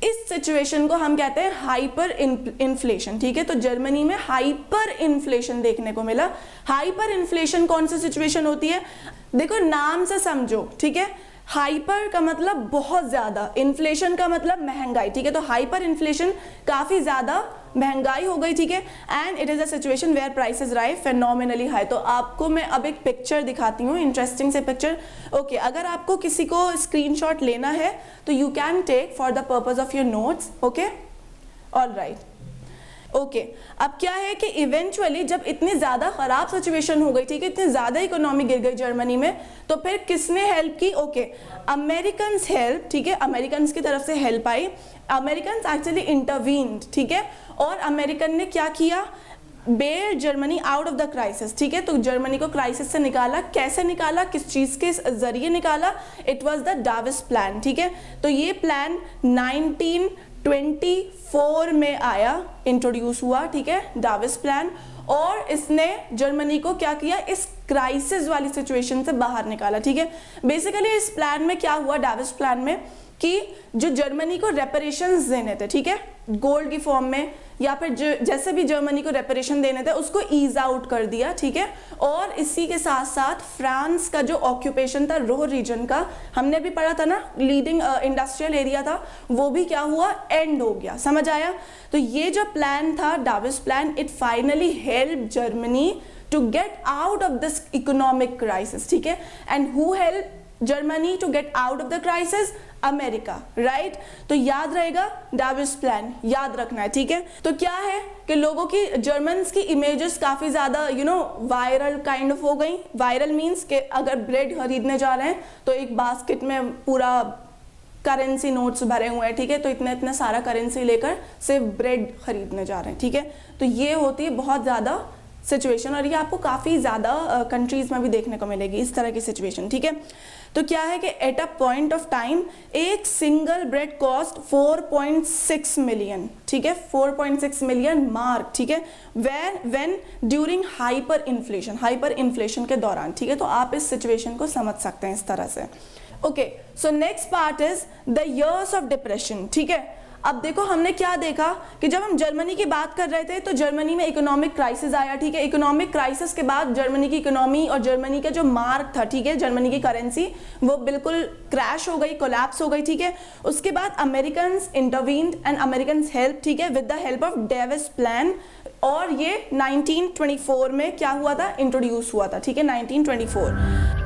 इस सिचुएशन को हम कहते हैं हाइपर इन्फ्लेशन, ठीक है। तो जर्मनी में हाइपर इन्फ्लेशन देखने को मिला। हाइपर इन्फ्लेशन कौन सी सिचुएशन होती है, देखो नाम से समझो, ठीक है, हाइपर का मतलब बहुत ज़्यादा, इन्फ्लेशन का मतलब महंगाई, ठीक है। तो हाइपर इन्फ्लेशन काफ़ी ज़्यादा महंगाई हो गई, ठीक है, and it is a situation where prices rise phenomenally high. तो आपको मैं अब एक पिक्चर दिखाती हूँ, इंटरेस्टिंग से पिक्चर, ओके। अगर आपको किसी को स्क्रीनशॉट लेना है तो you can take for the purpose of your notes, okay, all right, okay. अब क्या है कि इवेंचुअली जब इतनी ज़्यादा ख़राब सिचुएशन हो गई, ठीक है, इतनी ज़्यादा इकोनॉमी गिर गई जर्मनी में, तो फिर किसने हेल्प की, ओके, अमेरिकन्स हेल्प, ठीक है, अमेरिकन्स की तरफ से हेल्प आई। अमेरिकन्स एक्चुअली इंटरवीन्ड, ठीक है, और अमेरिकन ने क्या किया, bail Germany out of the crisis, ठीक है। तो जर्मनी को क्राइसिस से निकाला, कैसे निकाला, किस चीज़ के जरिए निकाला, इट वाज द डाविस प्लान, ठीक है। तो ये प्लान 1924 में आया, इंट्रोड्यूस हुआ, ठीक है, डाविस प्लान, और इसने जर्मनी को क्या किया, इस क्राइसिस वाली सिचुएशन से बाहर निकाला, ठीक है। बेसिकली इस प्लान में क्या हुआ, डाविस प्लान में, कि जो जर्मनी को रेपरेशंस देने थे, ठीक है, गोल्ड की फॉर्म में या फिर जैसे भी जर्मनी को रेपरेशन देने थे उसको ईज आउट कर दिया, ठीक है। और इसी के साथ साथ फ्रांस का जो ऑक्यूपेशन था रोह रीजन का, हमने भी पढ़ा था ना, लीडिंग इंडस्ट्रियल एरिया था, वो भी क्या हुआ, एंड हो गया, समझ आया। तो ये जो प्लान था Dawes plan, it finally help Germany to get out of this economic crisis, ठीक है। And who help Germany to get out of the crisis, America, right. तो याद रहेगा डाविस प्लान, याद रखना है, ठीक है। तो क्या है कि लोगों की, जर्मन्स की इमेजेस काफ़ी ज़्यादा वायरल काइंड ऑफ हो गई। वायरल मीन्स कि अगर ब्रेड खरीदने जा रहे हैं तो एक बास्केट में पूरा करेंसी नोट्स भरे हुए हैं, ठीक है, तो इतना इतना सारा करेंसी लेकर सिर्फ ब्रेड खरीदने जा रहे हैं, ठीक है। तो ये होती है बहुत ज़्यादा सिचुएशन, और ये आपको काफ़ी ज़्यादा कंट्रीज़ में भी देखने को मिलेगी इस तरह की सिचुएशन, ठीक है। तो क्या है कि at a point of time एक सिंगल ब्रेड कॉस्ट 4.6 मिलियन, ठीक है, 4.6 मिलियन मार्क, ठीक है, व्हेन ड्यूरिंग हाइपर इन्फ्लेशन के दौरान, ठीक है। तो आप इस सिचुएशन को समझ सकते हैं इस तरह से। Okay, so next part is the years of depression, ठीक है। अब देखो हमने क्या देखा कि जब हम जर्मनी की बात कर रहे थे तो जर्मनी में इकोनॉमिक क्राइसिस आया, ठीक है। इकोनॉमिक क्राइसिस के बाद जर्मनी की इकोनॉमी और जर्मनी का जो मार्क था, ठीक है, जर्मनी की करेंसी वो बिल्कुल क्रैश हो गई, कोलैप्स हो गई, ठीक है। उसके बाद Americans intervened and Americans help, ठीक है, with the help of Davis plan, और ये 1924 में क्या हुआ था, इंट्रोड्यूस हुआ था, ठीक है, 1924।